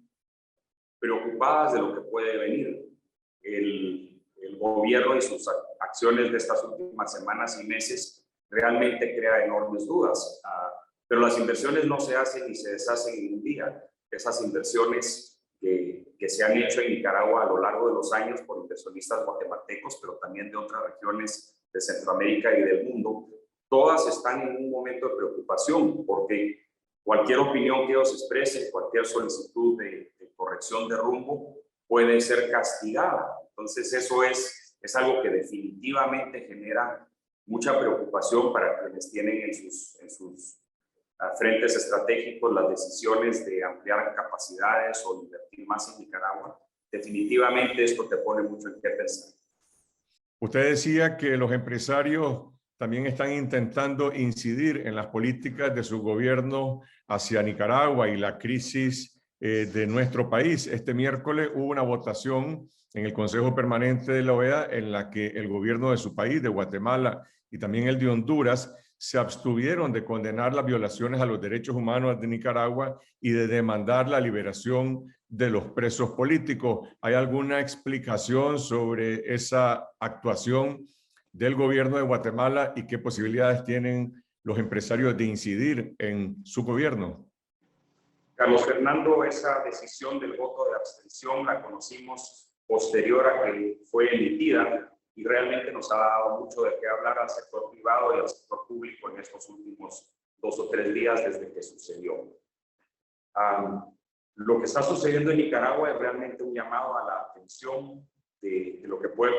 preocupadas de lo que puede venir. El gobierno y sus acciones de estas últimas semanas y meses realmente crea enormes dudas, pero las inversiones no se hacen ni se deshacen en un día. Esas inversiones que se han hecho en Nicaragua a lo largo de los años por inversionistas guatemaltecos, pero también de otras regiones de Centroamérica y del mundo, todas están en un momento de preocupación porque cualquier opinión que ellos expresen, cualquier solicitud de corrección de rumbo puede ser castigada. Entonces eso es algo que definitivamente genera mucha preocupación para quienes tienen en sus frentes estratégicos las decisiones de ampliar capacidades o invertir más en Nicaragua. Definitivamente esto te pone mucho en qué pensar. Usted decía que los empresarios también están intentando incidir en las políticas de su gobierno hacia Nicaragua y la crisis de nuestro país. Este miércoles hubo una votación en el Consejo Permanente de la OEA en la que el gobierno de su país, de Guatemala, y también el de Honduras, se abstuvieron de condenar las violaciones a los derechos humanos de Nicaragua y de demandar la liberación de los presos políticos. ¿Hay alguna explicación sobre esa actuación del gobierno de Guatemala y qué posibilidades tienen los empresarios de incidir en su gobierno? Carlos Fernando, esa decisión del voto de abstención la conocimos posterior a que fue emitida y realmente nos ha dado mucho de qué hablar al sector privado y al sector público en estos últimos 2 o 3 días desde que sucedió. Lo que está sucediendo en Nicaragua es realmente un llamado a la atención de lo que puede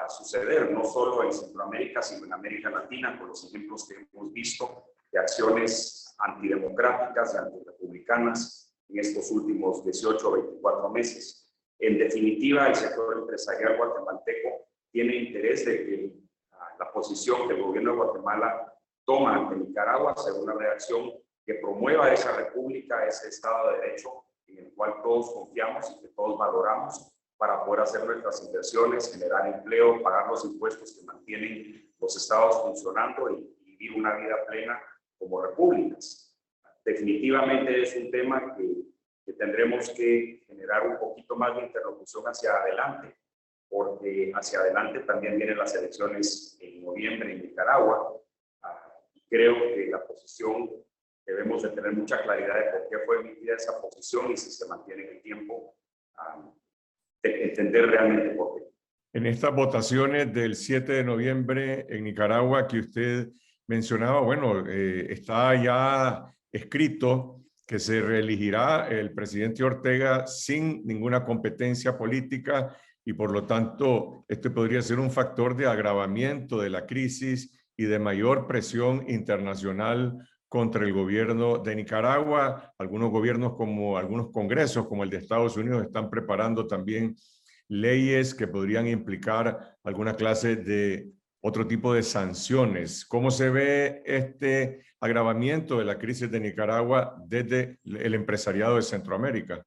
suceder, no solo en Centroamérica, sino en América Latina, con los ejemplos que hemos visto de acciones antidemocráticas y antirrepublicanas en estos últimos 18 o 24 meses. En definitiva, el sector empresarial guatemalteco tiene interés de que la posición que el gobierno de Guatemala toma ante Nicaragua sea una reacción que promueva esa república, ese Estado de Derecho en el cual todos confiamos y que todos valoramos para poder hacer nuestras inversiones, generar empleo, pagar los impuestos que mantienen los estados funcionando y vivir una vida plena como repúblicas. Definitivamente es un tema que tendremos que generar un poquito más de interlocución hacia adelante, porque hacia adelante también vienen las elecciones en noviembre en Nicaragua. Creo que la posición debemos de tener mucha claridad de por qué fue emitida esa posición y si se mantiene en el tiempo, entender realmente por qué. En estas votaciones del 7 de noviembre en Nicaragua que usted mencionaba, bueno, está ya escrito que se reelegirá el presidente Ortega sin ninguna competencia política y por lo tanto este podría ser un factor de agravamiento de la crisis y de mayor presión internacional contra el gobierno de Nicaragua. Algunos gobiernos como algunos congresos como el de Estados Unidos están preparando también leyes que podrían implicar alguna clase de otro tipo de sanciones. ¿Cómo se ve este agravamiento de la crisis de Nicaragua desde el empresariado de Centroamérica?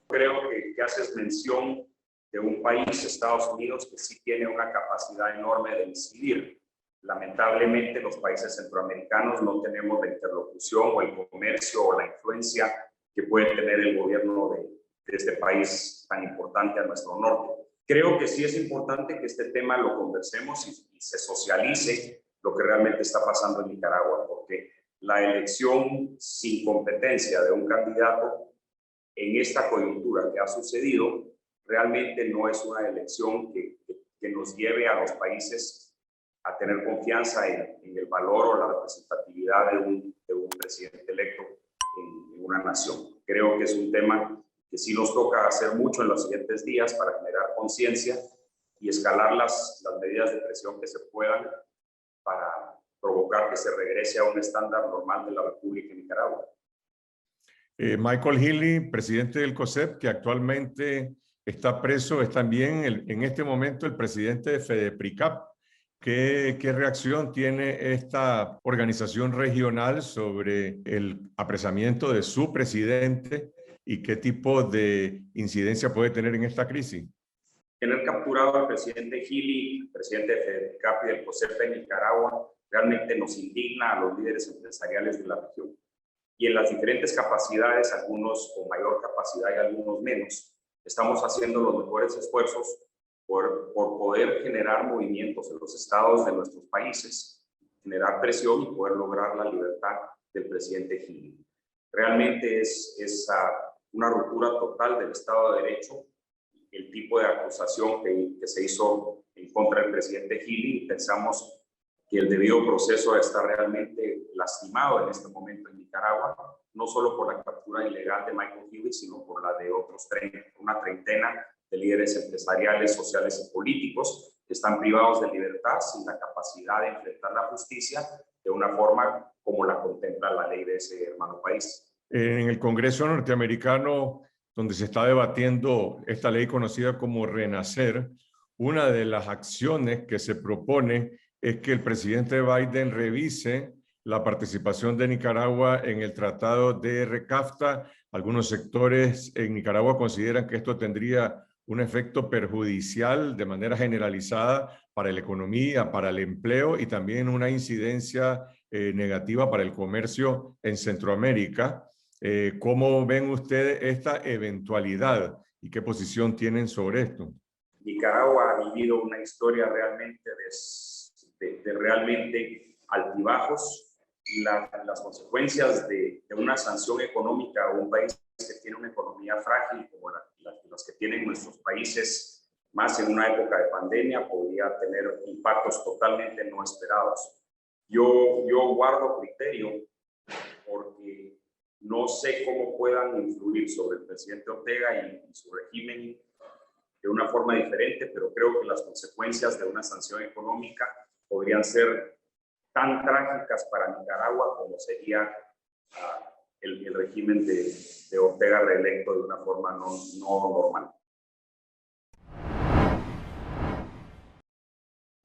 Creo que haces mención de un país, Estados Unidos, que sí tiene una capacidad enorme de incidir. Lamentablemente, los países centroamericanos no tenemos la interlocución o el comercio o la influencia que puede tener el gobierno de este país tan importante a nuestro norte. Creo que sí es importante que este tema lo conversemos y se socialice lo que realmente está pasando en Nicaragua, porque la elección sin competencia de un candidato en esta coyuntura que ha sucedido realmente no es una elección que nos lleve a los países a tener confianza en el valor o la representatividad de un presidente electo en una nación. Creo que es un tema que sí nos toca hacer mucho en los siguientes días para generar conciencia y escalar las medidas de presión que se puedan para provocar que se regrese a un estándar normal de la República de Nicaragua. Michael Healy, presidente del COSEP, que actualmente está preso, es también en este momento el presidente de FEDEPRICAP. ¿Qué reacción tiene esta organización regional sobre el apresamiento de su presidente y qué tipo de incidencia puede tener en esta crisis? Tener capturado al presidente Healy, presidente de FEDEPRICAP y del COSEP en Nicaragua, realmente nos indigna a los líderes empresariales de la región. Y en las diferentes capacidades, algunos con mayor capacidad y algunos menos, estamos haciendo los mejores esfuerzos por poder generar movimientos en los estados de nuestros países, generar presión y poder lograr la libertad del presidente Healy. Realmente es una ruptura total del Estado de Derecho, el tipo de acusación que se hizo en contra del presidente Healy. Pensamos que el debido proceso está realmente lastimado en este momento en Nicaragua, no solo por la captura ilegal de Michael Healy, sino por la de otros una treintena de líderes empresariales, sociales y políticos que están privados de libertad sin la capacidad de enfrentar la justicia de una forma como la contempla la ley de ese hermano país. En el Congreso norteamericano, donde se está debatiendo esta ley conocida como Renacer, una de las acciones que se propone es que el presidente Biden revise la participación de Nicaragua en el Tratado de RCAFTA. Algunos sectores en Nicaragua consideran que esto tendría un efecto perjudicial de manera generalizada para la economía, para el empleo y también una incidencia negativa para el comercio en Centroamérica. ¿Cómo ven ustedes esta eventualidad y qué posición tienen sobre esto? Nicaragua ha vivido una historia realmente de realmente altibajos. Las consecuencias de una sanción económica a un país que tiene una economía frágil como las que tienen nuestros países, más en una época de pandemia, podría tener impactos totalmente no esperados. Yo guardo criterio porque no sé cómo puedan influir sobre el presidente Ortega y su régimen de una forma diferente, pero creo que las consecuencias de una sanción económica podrían ser tan trágicas para Nicaragua como sería el régimen de Ortega reelecto de una forma no normal.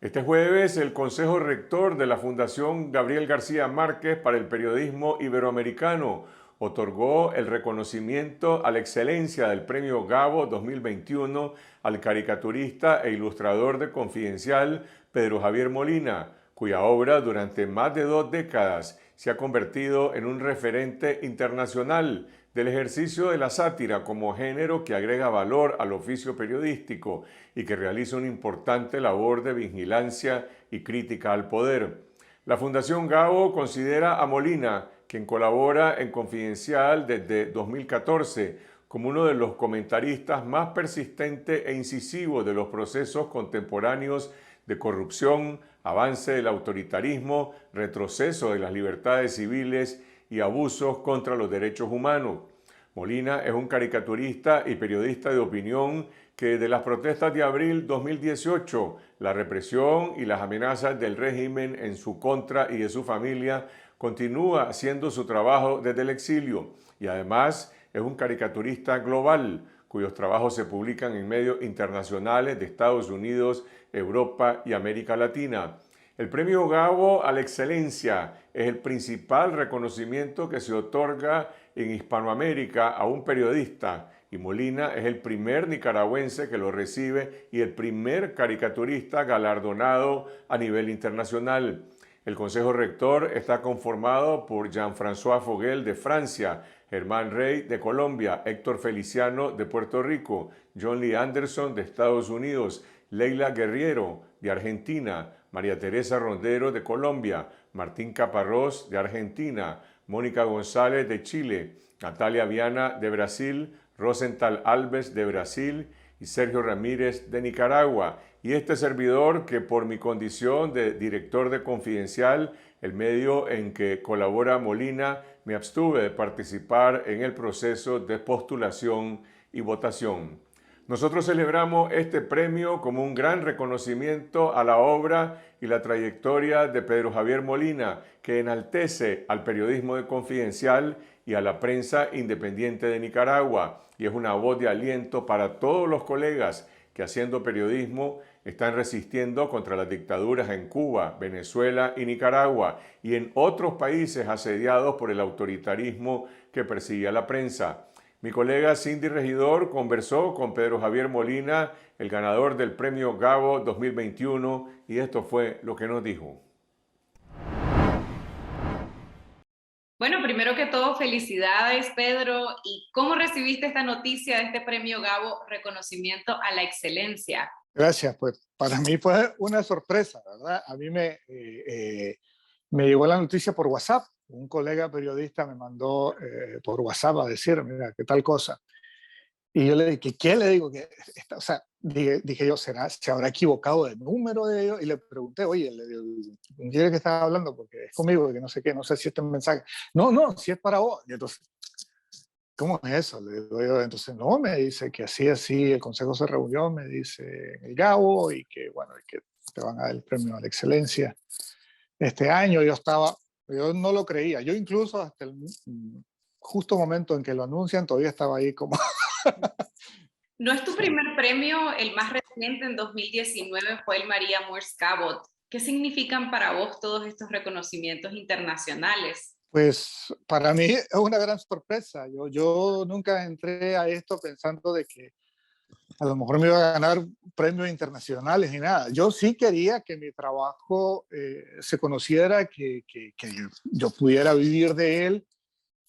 Este jueves, el Consejo Rector de la Fundación Gabriel García Márquez para el Periodismo Iberoamericano otorgó el reconocimiento a la excelencia del Premio Gabo 2021 al caricaturista e ilustrador de Confidencial Pedro Javier Molina, cuya obra durante más de 2 décadas se ha convertido en un referente internacional del ejercicio de la sátira como género que agrega valor al oficio periodístico y que realiza una importante labor de vigilancia y crítica al poder. La Fundación Gabo considera a Molina, quien colabora en Confidencial desde 2014, como uno de los comentaristas más persistentes e incisivos de los procesos contemporáneos de corrupción, avance del autoritarismo, retroceso de las libertades civiles y abusos contra los derechos humanos. Molina es un caricaturista y periodista de opinión que desde las protestas de abril 2018, la represión y las amenazas del régimen en su contra y de su familia, continúa haciendo su trabajo desde el exilio y además es un caricaturista global cuyos trabajos se publican en medios internacionales de Estados Unidos, Europa y América Latina. El Premio Gabo a la Excelencia es el principal reconocimiento que se otorga en Hispanoamérica a un periodista y Molina es el primer nicaragüense que lo recibe y el primer caricaturista galardonado a nivel internacional. El Consejo Rector está conformado por Jean-François Fogel de Francia, Germán Rey de Colombia, Héctor Feliciano de Puerto Rico, John Lee Anderson de Estados Unidos, Leila Guerriero de Argentina, María Teresa Rondero de Colombia, Martín Caparrós de Argentina, Mónica González de Chile, Natalia Viana de Brasil, Rosenthal Alves de Brasil y Sergio Ramírez de Nicaragua. Y este servidor que por mi condición de director de Confidencial, el medio en que colabora Molina, me abstuve de participar en el proceso de postulación y votación. Nosotros celebramos este premio como un gran reconocimiento a la obra y la trayectoria de Pedro Javier Molina, que enaltece al periodismo de Confidencial y a la prensa independiente de Nicaragua, y es una voz de aliento para todos los colegas que haciendo periodismo están resistiendo contra las dictaduras en Cuba, Venezuela y Nicaragua, y en otros países asediados por el autoritarismo que persigue a la prensa. Mi colega Cindy Regidor conversó con Pedro Javier Molina, el ganador del Premio Gabo 2021, y esto fue lo que nos dijo. Bueno, primero que todo, felicidades, Pedro. ¿Y cómo recibiste esta noticia de este Premio Gabo, reconocimiento a la excelencia? Gracias, pues para mí fue una sorpresa, ¿verdad? A mí me llegó la noticia por WhatsApp. Un colega periodista me mandó por WhatsApp a decir, mira, qué tal cosa. Y yo le dije, ¿qué? Le digo, o sea, dije yo, ¿se habrá equivocado de número de ellos? Y le pregunté, oye, le digo, ¿quién que estaba hablando? Porque es conmigo, que no sé qué, no sé si este mensaje. No, si es para vos. Y entonces, ¿cómo es eso? Le digo yo, entonces, no, me dice que así, el consejo se reunió, me dice el Gabo, y que, bueno, y que te van a dar el premio a la excelencia este año. Yo no lo creía. Yo incluso hasta el justo momento en que lo anuncian, todavía estaba ahí como... No es tu primer premio, el más reciente en 2019 fue el María Moores Cabot. ¿Qué significan para vos todos estos reconocimientos internacionales? Pues para mí es una gran sorpresa. Yo nunca entré a esto pensando de que a lo mejor me iba a ganar premios internacionales ni nada. Yo sí quería que mi trabajo se conociera, que yo pudiera vivir de él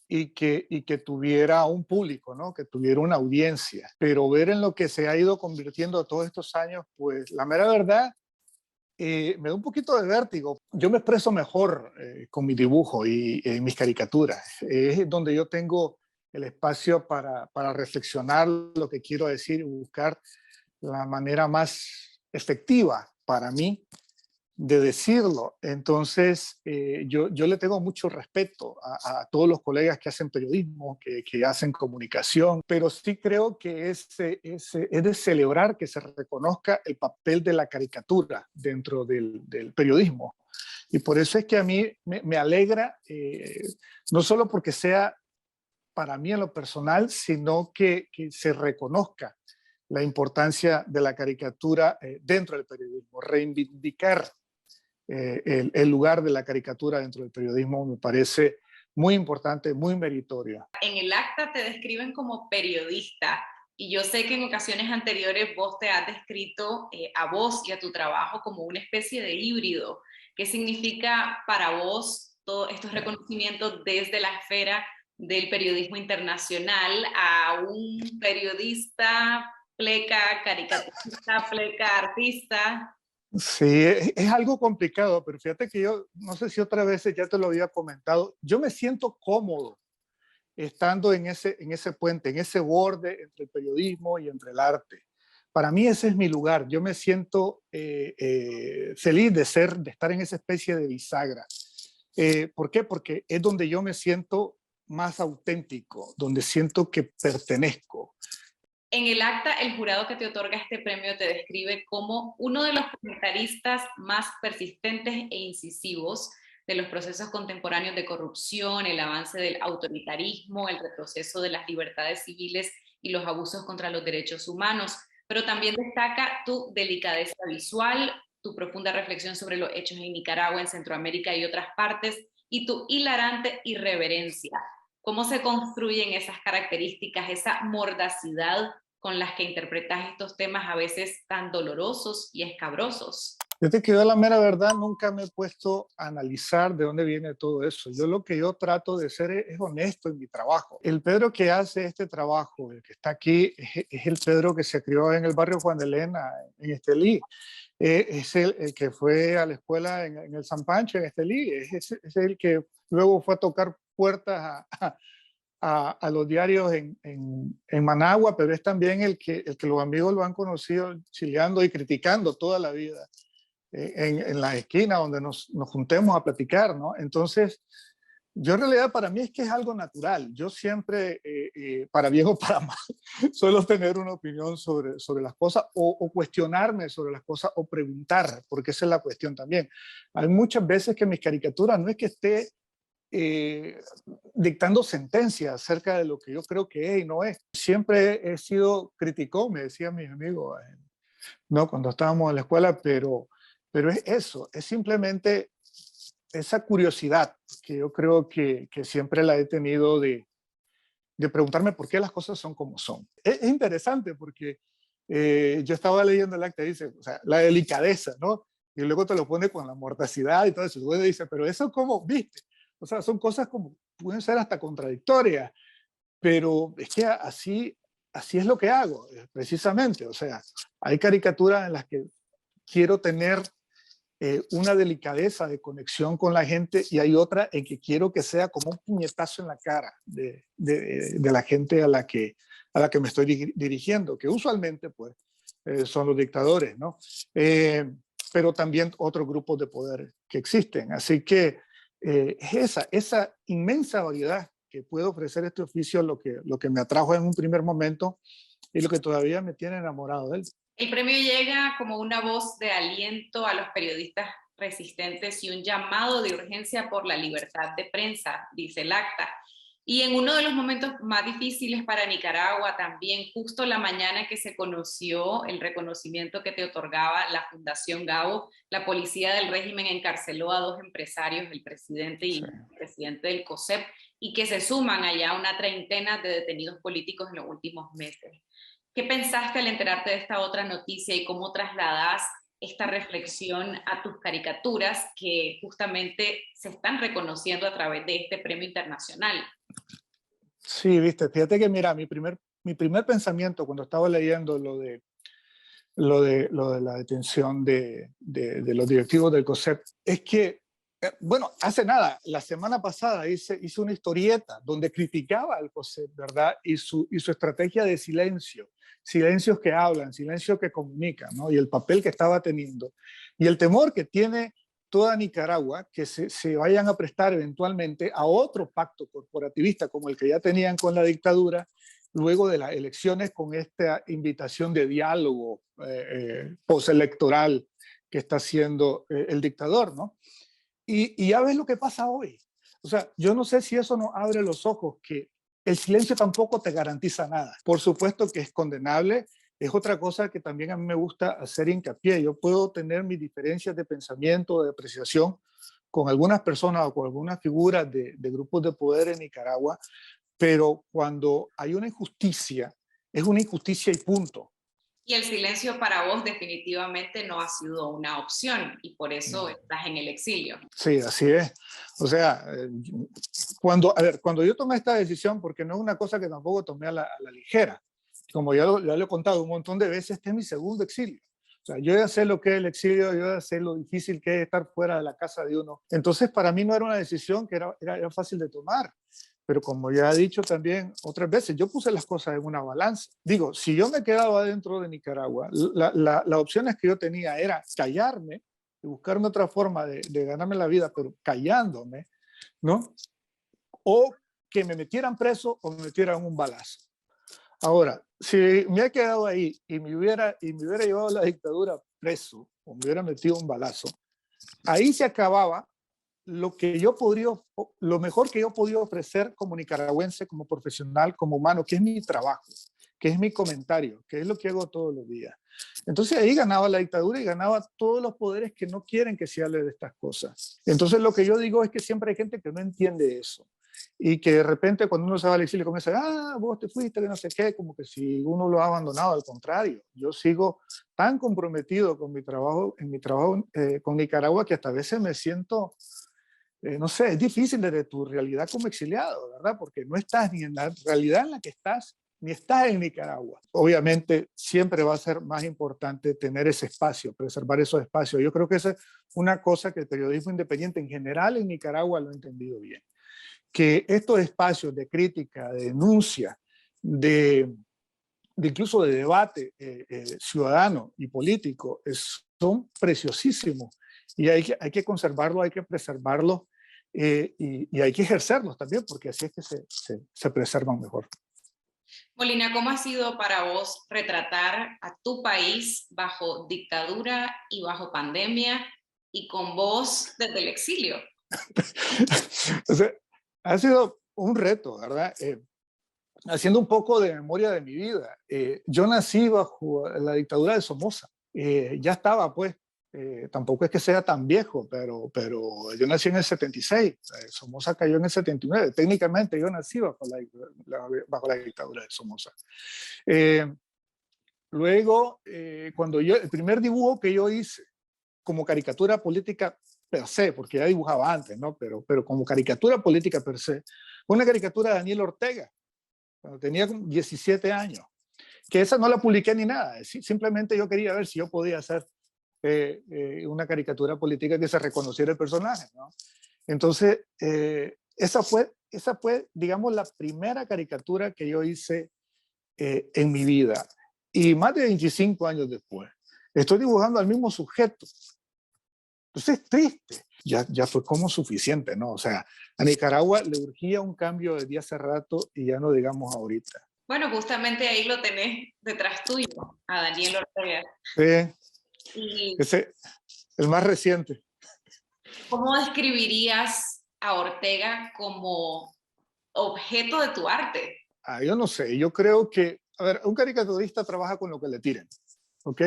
y que tuviera un público, ¿no? Que tuviera una audiencia. Pero ver en lo que se ha ido convirtiendo todos estos años, pues la mera verdad, me da un poquito de vértigo. Yo me expreso mejor con mi dibujo y mis caricaturas. Es donde yo tengo el espacio para reflexionar lo que quiero decir y buscar la manera más efectiva para mí de decirlo. Entonces, yo le tengo mucho respeto a todos los colegas que hacen periodismo, que hacen comunicación, pero sí creo que es de celebrar que se reconozca el papel de la caricatura dentro del periodismo. Y por eso es que a mí me alegra, no solo porque sea para mí en lo personal, sino que se reconozca la importancia de la caricatura dentro del periodismo, reivindicar el lugar de la caricatura dentro del periodismo me parece muy importante, muy meritorio. En el acta te describen como periodista y yo sé que en ocasiones anteriores vos te has descrito a vos y a tu trabajo como una especie de híbrido. ¿Qué significa para vos todos estos reconocimientos desde la esfera del periodismo internacional a un periodista pleca, caricaturista, pleca, artista? Sí, es algo complicado, pero fíjate que yo, no sé si otras veces ya te lo había comentado, yo me siento cómodo estando en ese puente, en ese borde entre el periodismo y entre el arte. Para mí ese es mi lugar, yo me siento feliz de estar en esa especie de bisagra. ¿Por qué? Porque es donde yo me siento más auténtico, donde siento que pertenezco. En el acta, el jurado que te otorga este premio te describe como uno de los comentaristas más persistentes e incisivos de los procesos contemporáneos de corrupción, el avance del autoritarismo, el retroceso de las libertades civiles y los abusos contra los derechos humanos. Pero también destaca tu delicadeza visual, tu profunda reflexión sobre los hechos en Nicaragua, en Centroamérica y otras partes, y tu hilarante irreverencia. ¿Cómo se construyen esas características, esa mordacidad con las que interpretas estos temas a veces tan dolorosos y escabrosos? Desde que yo la mera verdad nunca me he puesto a analizar de dónde viene todo eso. Lo que yo trato de ser es honesto en mi trabajo. El Pedro que hace este trabajo, el que está aquí, es el Pedro que se crió en el barrio Juan de Elena, en Estelí. Es el que fue a la escuela en el San Pancho, en Estelí. Es el que luego fue a tocar puertas a los diarios en Managua, pero es también el que los amigos lo han conocido chileando y criticando toda la vida en la esquina donde nos juntemos a platicar, ¿no? Entonces, yo en realidad para mí es que es algo natural. Yo siempre, para bien o para mal, suelo tener una opinión sobre las cosas o cuestionarme sobre las cosas o preguntar, porque esa es la cuestión también. Hay muchas veces que mis caricaturas no es que esté dictando sentencias acerca de lo que yo creo que es y no es. Siempre he sido criticón, me decían mis amigos, ¿no? Cuando estábamos en la escuela, pero es eso, es simplemente esa curiosidad que yo creo que siempre la he tenido de preguntarme por qué las cosas son como son. Es interesante porque yo estaba leyendo el acta y dice, o sea, la delicadeza, ¿no? Y luego te lo pone con la mordacidad y todo eso. Y luego dice, pero eso como, viste, o sea, son cosas como, pueden ser hasta contradictorias, pero es que así es lo que hago, precisamente. O sea, hay caricaturas en las que quiero tener una delicadeza de conexión con la gente y hay otra en que quiero que sea como un puñetazo en la cara de la gente a la que me estoy dirigiendo, que usualmente pues son los dictadores, ¿no? Pero también otros grupos de poder que existen. Así que esa inmensa variedad que puede ofrecer este oficio lo que me atrajo en un primer momento y lo que todavía me tiene enamorado de él. El premio llega como una voz de aliento a los periodistas resistentes y un llamado de urgencia por la libertad de prensa, dice el acta. Y en uno de los momentos más difíciles para Nicaragua, también justo la mañana que se conoció el reconocimiento que te otorgaba la Fundación Gabo, la policía del régimen encarceló a 2 empresarios, el presidente y el presidente del COSEP, y que se suman allá una treintena de detenidos políticos en los últimos meses. ¿Qué pensaste al enterarte de esta otra noticia y cómo trasladás esta reflexión a tus caricaturas que justamente se están reconociendo a través de este premio internacional? Sí, viste, fíjate que mira, mi primer pensamiento cuando estaba leyendo lo de la detención de los directivos del COSEP es que, bueno, hace nada, la semana pasada hice una historieta donde criticaba al COSEP, ¿verdad? Y su estrategia de silencio, silencios que hablan, silencios que comunican, ¿no? Y el papel que estaba teniendo y el temor que tiene toda Nicaragua que se vayan a prestar eventualmente a otro pacto corporativista como el que ya tenían con la dictadura luego de las elecciones, con esta invitación de diálogo postelectoral que está haciendo el dictador, ¿no? Y ya ves lo que pasa hoy. O sea, yo no sé si eso nos abre los ojos, que el silencio tampoco te garantiza nada. Por supuesto que es condenable. Es otra cosa que también a mí me gusta hacer hincapié. Yo puedo tener mis diferencias de pensamiento, de apreciación con algunas personas o con algunas figuras de grupos de poder en Nicaragua, pero cuando hay una injusticia, es una injusticia y punto. Y el silencio para vos definitivamente no ha sido una opción y por eso estás en el exilio. Sí, así es. O sea, cuando yo tomé esta decisión, porque no es una cosa que tampoco tomé a la ligera, como ya lo he contado un montón de veces, este es mi segundo exilio. O sea, yo ya sé lo que es el exilio, yo ya sé lo difícil que es estar fuera de la casa de uno. Entonces, para mí no era una decisión que era fácil de tomar. Pero como ya he dicho también otras veces, yo puse las cosas en una balanza. Digo, si yo me quedaba dentro de Nicaragua, las opciones que yo tenía era callarme y buscarme otra forma de ganarme la vida, pero callándome, ¿no? O que me metieran preso o me metieran un balazo. Ahora, si me he quedado ahí y me hubiera llevado la dictadura preso o me hubiera metido un balazo, ahí se acababa lo mejor que yo podía ofrecer como nicaragüense, como profesional, como humano, que es mi trabajo, que es mi comentario, que es lo que hago todos los días. Entonces ahí ganaba la dictadura y ganaba todos los poderes que no quieren que se hable de estas cosas. Entonces lo que yo digo es que siempre hay gente que no entiende eso y que de repente cuando uno se va al exilio comienza, vos te fuiste, que no sé qué, como que si uno lo ha abandonado. Al contrario, yo sigo tan comprometido con mi trabajo, con Nicaragua, que hasta a veces me siento, no sé, es difícil desde tu realidad como exiliado, ¿verdad? Porque no estás ni en la realidad en la que estás, ni estás en Nicaragua. Obviamente siempre va a ser más importante tener ese espacio, preservar esos espacios. Yo creo que esa es una cosa que el periodismo independiente en general en Nicaragua lo ha entendido bien. Que estos espacios de crítica, de denuncia, de incluso de debate ciudadano y político son preciosísimos y hay que conservarlos, hay que preservarlos y hay que ejercerlos también, porque así es que se preservan mejor. Molina, ¿cómo ha sido para vos retratar a tu país bajo dictadura y bajo pandemia y con vos desde el exilio? O sea, ha sido un reto, ¿verdad? Haciendo un poco de memoria de mi vida. Yo nací bajo la dictadura de Somoza. Ya estaba, pues, tampoco es que sea tan viejo, pero yo nací en el 76. Somoza cayó en el 79. Técnicamente yo nací bajo la dictadura de Somoza. Luego, el primer dibujo que yo hice como caricatura política per se, porque ya dibujaba antes, ¿no? Pero como caricatura política per se, fue una caricatura de Daniel Ortega, cuando tenía 17 años, que esa no la publiqué ni nada, simplemente yo quería ver si yo podía hacer una caricatura política que se reconociera el personaje, ¿no? Entonces, esa fue, digamos, la primera caricatura que yo hice en mi vida. Y más de 25 años después, estoy dibujando al mismo sujeto. Entonces es triste. Ya fue como suficiente, ¿no? O sea, a Nicaragua le urgía un cambio desde hace rato y ya no digamos ahorita. Bueno, justamente ahí lo tenés detrás tuyo, a Daniel Ortega. Sí, ese, el más reciente. ¿Cómo describirías a Ortega como objeto de tu arte. Yo no sé, yo creo que, a ver, un caricaturista trabaja con lo que le tiren, ¿ok?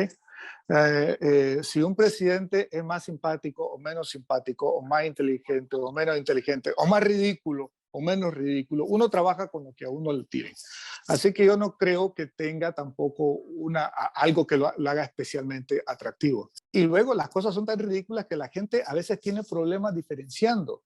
Si un presidente es más simpático o menos simpático, o más inteligente o menos inteligente, o más ridículo o menos ridículo, uno trabaja con lo que a uno le tiren. Así que yo no creo que tenga tampoco algo que lo haga especialmente atractivo. Y luego las cosas son tan ridículas que la gente a veces tiene problemas diferenciando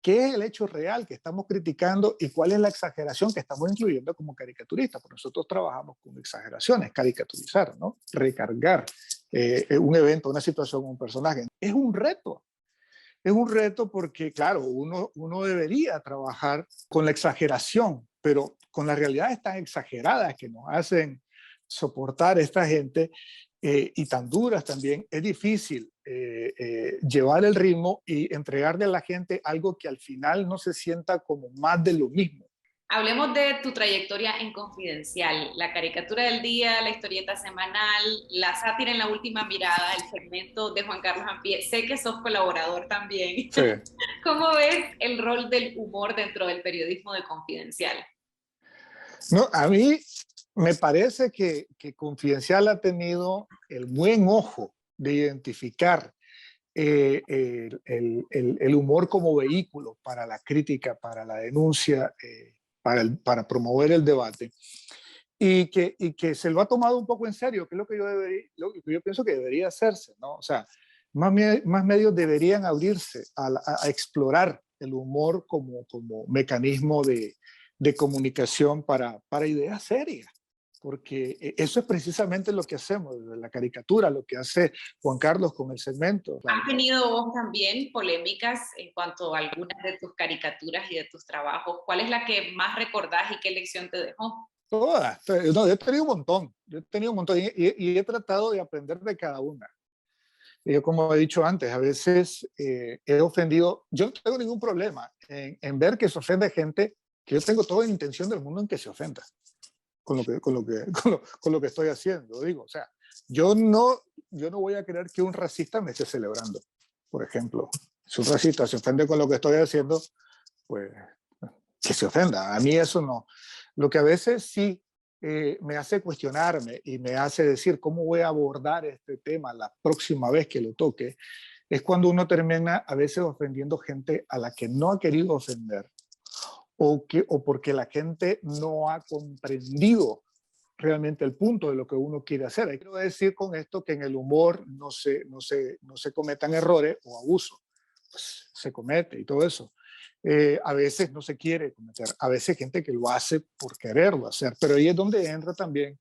qué es el hecho real que estamos criticando y cuál es la exageración que estamos incluyendo como caricaturistas. Porque nosotros trabajamos con exageraciones, caricaturizar, ¿no? Recargar un evento, una situación, un personaje. Es un reto. Es un reto porque, claro, uno debería trabajar con la exageración, pero con las realidades tan exageradas que nos hacen soportar esta gente y tan duras también, es difícil llevar el ritmo y entregarle a la gente algo que al final no se sienta como más de lo mismo. Hablemos de tu trayectoria en Confidencial, la caricatura del día, la historieta semanal, la sátira en la última mirada, el segmento de Juan Carlos Ampie. Sé que sos colaborador también. Sí. ¿Cómo ves el rol del humor dentro del periodismo de Confidencial? No, a mí me parece que Confidencial ha tenido el buen ojo de identificar el humor como vehículo para la crítica, para la denuncia, para promover el debate, y que se lo ha tomado un poco en serio, que es lo que yo pienso que debería hacerse, ¿no? O sea, más medios deberían abrirse a explorar el humor como mecanismo de comunicación para ideas serias, porque eso es precisamente lo que hacemos desde la caricatura, lo que hace Juan Carlos con el segmento. ¿Has tenido vos también polémicas en cuanto a algunas de tus caricaturas y de tus trabajos? ¿Cuál es la que más recordás y qué lección te dejó? Todas. No, yo he tenido un montón, y he tratado de aprender de cada una. Yo, como he dicho antes, a veces he ofendido, yo no tengo ningún problema en ver que se ofende gente, que yo tengo toda la intención del mundo en que se ofenda con lo que estoy haciendo, digo, o sea, yo no voy a querer que un racista me esté celebrando, por ejemplo. Si un racista se ofende con lo que estoy haciendo, pues que se ofenda, a mí eso no. Lo que a veces sí me hace cuestionarme y me hace decir cómo voy a abordar este tema la próxima vez que lo toque, es cuando uno termina a veces ofendiendo gente a la que no ha querido ofender, o porque la gente no ha comprendido realmente el punto de lo que uno quiere hacer. Quiero decir con esto que en el humor no se cometan errores o abusos, pues se comete y todo eso. A veces no se quiere cometer, a veces hay gente que lo hace por quererlo hacer, pero ahí es donde entra también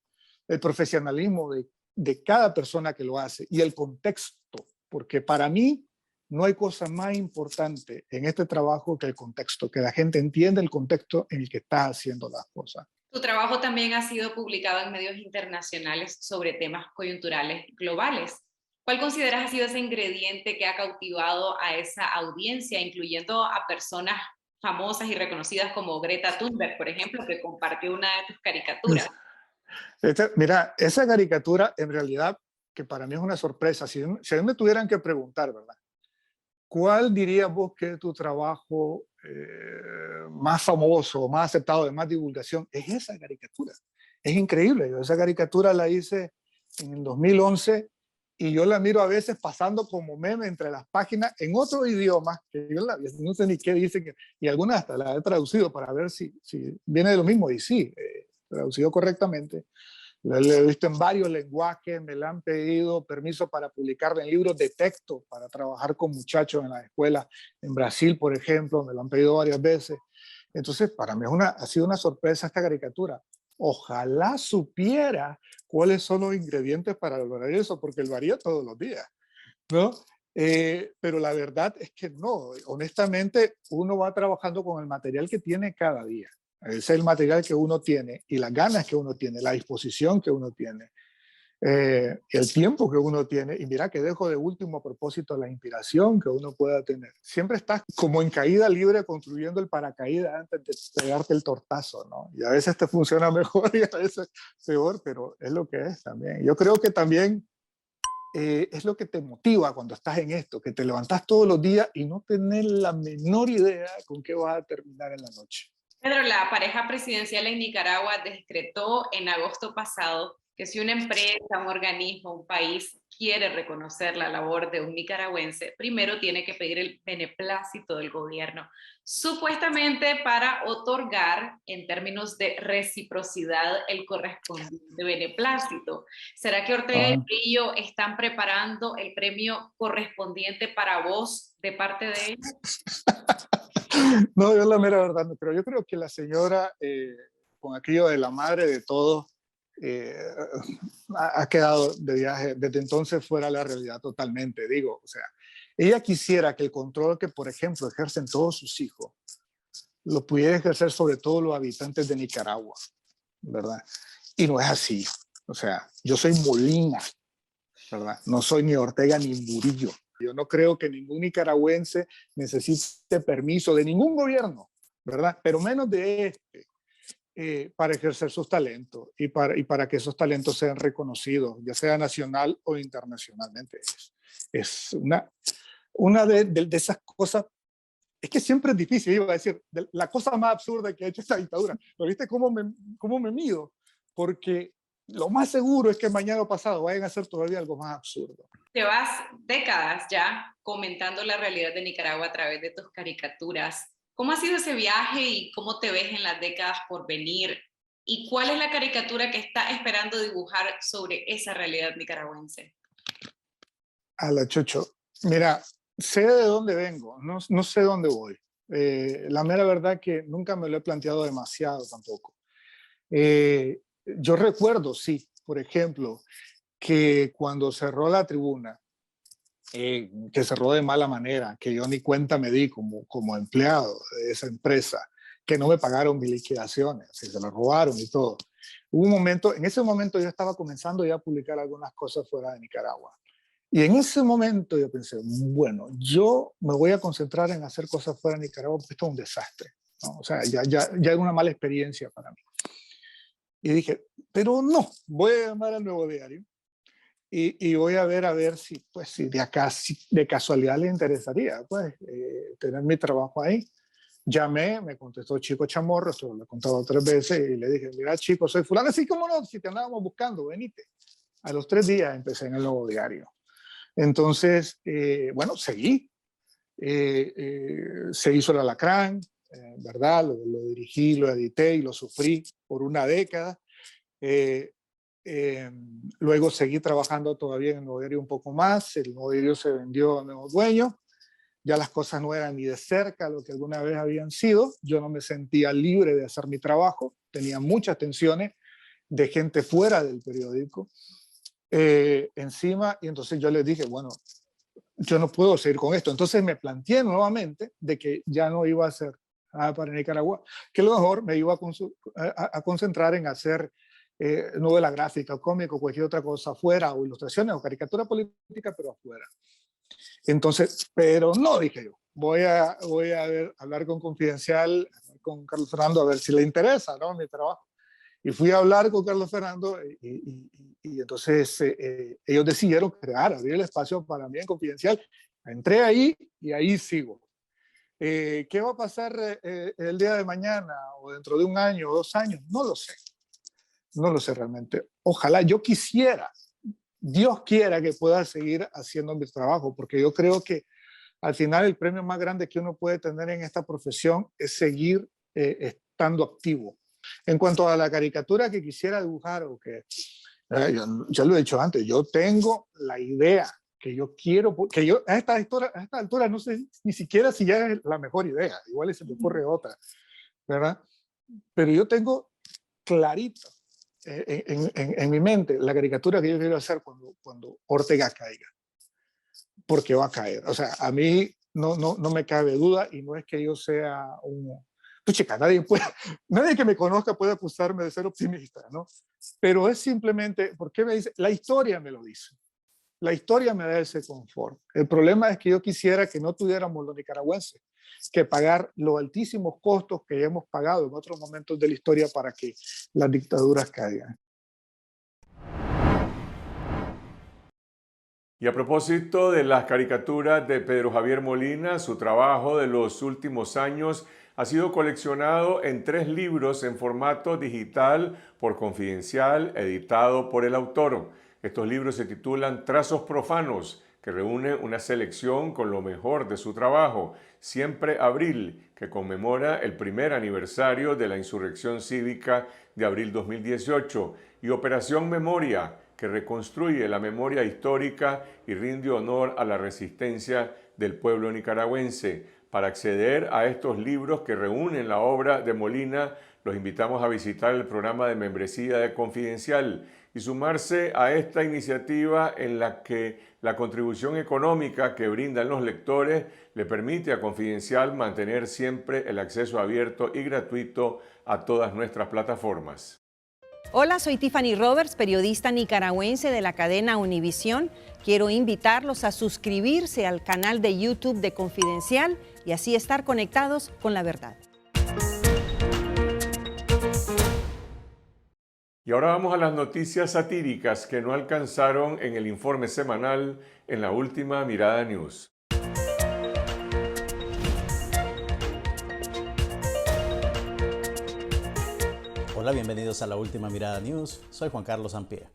el profesionalismo de cada persona que lo hace y el contexto, porque para mí no hay cosa más importante en este trabajo que el contexto, que la gente entienda el contexto en el que está haciendo las cosas. Tu trabajo también ha sido publicado en medios internacionales sobre temas coyunturales globales. ¿Cuál consideras ha sido ese ingrediente que ha cautivado a esa audiencia, incluyendo a personas famosas y reconocidas como Greta Thunberg, por ejemplo, que compartió una de tus caricaturas? Mira, esa caricatura en realidad, que para mí es una sorpresa, si a mí me tuvieran que preguntar, ¿verdad? ¿Cuál dirías vos que es tu trabajo más famoso, más aceptado, de más divulgación? Es esa caricatura. Es increíble. Yo esa caricatura la hice en el 2011 y yo la miro a veces pasando como meme entre las páginas en otros idiomas, que yo no sé ni qué dicen, y algunas hasta la he traducido para ver si viene de lo mismo, y sí, traducido correctamente. La he visto en varios lenguajes, me la han pedido permiso para publicarla en libros de texto, para trabajar con muchachos en la escuela, en Brasil, por ejemplo, me lo han pedido varias veces. Entonces, para mí ha sido una sorpresa esta caricatura. Ojalá supiera cuáles son los ingredientes para lograr eso, porque lo haría todos los días, ¿no? Pero la verdad es que no, honestamente uno va trabajando con el material que tiene cada día. Ese es el material que uno tiene y las ganas que uno tiene, la disposición que uno tiene, el tiempo que uno tiene. Y mira que dejo de último propósito la inspiración que uno pueda tener. Siempre estás como en caída libre construyendo el paracaídas antes de pegarte el tortazo, ¿no? Y a veces te funciona mejor y a veces peor, pero es lo que es también. Yo creo que también es lo que te motiva cuando estás en esto, que te levantás todos los días y no tenés la menor idea con qué vas a terminar en la noche. Pedro, la pareja presidencial en Nicaragua decretó en agosto pasado que si una empresa, un organismo, un país quiere reconocer la labor de un nicaragüense, primero tiene que pedir el beneplácito del gobierno, supuestamente para otorgar, en términos de reciprocidad, el correspondiente beneplácito. ¿Será que Ortega y Murillo están preparando el premio correspondiente para vos de parte de ellos? No, yo la mera verdad no creo. Yo creo que la señora, con aquello de la madre de todos, ha quedado de viaje desde entonces fuera de la realidad totalmente. Digo, o sea, ella quisiera que el control que, por ejemplo, ejercen todos sus hijos, lo pudiera ejercer sobre todo los habitantes de Nicaragua, ¿verdad? Y no es así. O sea, yo soy Molina, ¿verdad? No soy ni Ortega ni Murillo. Yo no creo que ningún nicaragüense necesite permiso de ningún gobierno, ¿verdad? Pero menos de para ejercer sus talentos y para que esos talentos sean reconocidos, ya sea nacional o internacionalmente. Es una de esas cosas, es que siempre es difícil, iba a decir, la cosa más absurda que ha hecho esta dictadura. ¿Pero viste cómo me mido? Porque lo más seguro es que mañana o pasado vayan a hacer todavía algo más absurdo. Llevas décadas ya comentando la realidad de Nicaragua a través de tus caricaturas. ¿Cómo ha sido ese viaje y cómo te ves en las décadas por venir? ¿Y cuál es la caricatura que estás esperando dibujar sobre esa realidad nicaragüense? A la Chucho, mira, sé de dónde vengo, no sé dónde voy. La mera verdad que nunca me lo he planteado demasiado tampoco. Yo recuerdo, sí, por ejemplo, que cuando cerró la tribuna, que cerró de mala manera, que yo ni cuenta me di como empleado de esa empresa, que no me pagaron mis liquidaciones, se la robaron y todo. Hubo un momento, en ese momento yo estaba comenzando ya a publicar algunas cosas fuera de Nicaragua. Y en ese momento yo pensé, bueno, yo me voy a concentrar en hacer cosas fuera de Nicaragua porque esto es un desastre, ¿no? O sea, ya es una mala experiencia para mí. Y dije, pero no, voy a llamar al Nuevo Diario y voy a ver si, pues, si de acá, si de casualidad le interesaría, pues, tener mi trabajo ahí. Llamé, me contestó Chico Chamorro, esto lo he contado 3 veces, y le dije, mira, Chico, soy fulano, así como no, si te andábamos buscando, venite. A los 3 días empecé en el Nuevo Diario. Entonces, bueno, seguí. Se hizo el Alacrán, ¿verdad? Lo dirigí, lo edité y lo sufrí por una década. Luego seguí trabajando todavía en el Nuevo Diario un poco más. El Nuevo Diario se vendió a nuevos dueños. Ya las cosas no eran ni de cerca lo que alguna vez habían sido. Yo no me sentía libre de hacer mi trabajo. Tenía muchas tensiones de gente fuera del periódico encima. Y entonces yo les dije, bueno, yo no puedo seguir con esto. Entonces me planteé nuevamente de que ya no iba a hacer nada para Nicaragua, que a lo mejor me iba a concentrar en hacer novela gráfica, cómico, cualquier otra cosa afuera, o ilustraciones o caricatura política, pero afuera. Entonces, pero no, dije yo, voy a hablar con Confidencial, con Carlos Fernando, a ver si le interesa, ¿no?, mi trabajo. Y fui a hablar con Carlos Fernando y entonces ellos decidieron abrir el espacio para mí en Confidencial. Entré ahí y ahí sigo. ¿Qué va a pasar el día de mañana o dentro de 1 año o 2 años? No lo sé. No lo sé realmente. Ojalá, yo quisiera, Dios quiera que pueda seguir haciendo mi trabajo, porque yo creo que al final el premio más grande que uno puede tener en esta profesión es seguir estando activo. En cuanto a la caricatura que quisiera dibujar, o que yo lo he dicho antes, yo tengo la idea que yo quiero, que yo a esta altura no sé ni siquiera si ya es la mejor idea, igual se me ocurre otra, ¿verdad? Pero yo tengo clarito en mi mente la caricatura que yo quiero hacer cuando Ortega caiga, porque va a caer. O sea, a mí no me cabe duda, y no es que yo sea un... Pues chica, nadie que me conozca puede acusarme de ser optimista, ¿no? Pero es simplemente, porque me dice, la historia me lo dice. La historia me da ese confort. El problema es que yo quisiera que no tuviéramos los nicaragüenses que pagar los altísimos costos que hemos pagado en otros momentos de la historia para que las dictaduras caigan. Y a propósito de las caricaturas de Pedro Javier Molina, su trabajo de los últimos años ha sido coleccionado en 3 libros en formato digital por Confidencial, editado por el autor. Estos libros se titulan Trazos Profanos, que reúne una selección con lo mejor de su trabajo, Siempre Abril, que conmemora el primer aniversario de la insurrección cívica de abril 2018, y Operación Memoria, que reconstruye la memoria histórica y rinde honor a la resistencia del pueblo nicaragüense. Para acceder a estos libros que reúnen la obra de Molina, los invitamos a visitar el programa de membresía de Confidencial y sumarse a esta iniciativa en la que la contribución económica que brindan los lectores le permite a Confidencial mantener siempre el acceso abierto y gratuito a todas nuestras plataformas. Hola, soy Tiffany Roberts, periodista nicaragüense de la cadena Univisión. Quiero invitarlos a suscribirse al canal de YouTube de Confidencial y así estar conectados con la verdad. Y ahora vamos a las noticias satíricas que no alcanzaron en el informe semanal en la Última Mirada News. Hola, bienvenidos a la Última Mirada News. Soy Juan Carlos Sampié.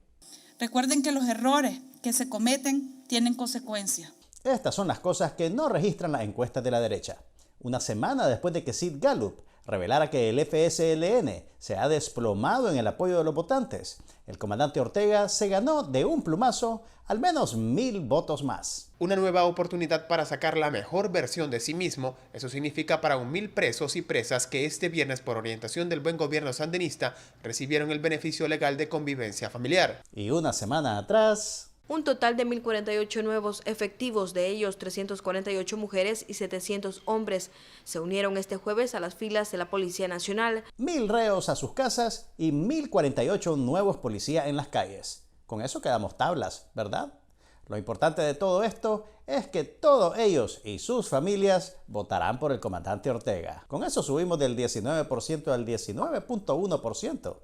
Recuerden que los errores que se cometen tienen consecuencias. Estas son las cosas que no registran las encuestas de la derecha. Una semana después de que Sid Gallup revelara que el FSLN se ha desplomado en el apoyo de los votantes, el comandante Ortega se ganó de un plumazo al menos 1000 votos más. Una nueva oportunidad para sacar la mejor versión de sí mismo. Eso significa para 1000 presos y presas que este viernes, por orientación del buen gobierno sandinista, recibieron el beneficio legal de convivencia familiar. Y una semana atrás, un total de 1.048 nuevos efectivos, de ellos 348 mujeres y 700 hombres, se unieron este jueves a las filas de la Policía Nacional. 1000 reos a sus casas y 1048 nuevos policías en las calles. Con eso quedamos tablas, ¿verdad? Lo importante de todo esto es que todos ellos y sus familias votarán por el comandante Ortega. Con eso subimos del 19% al 19.1%.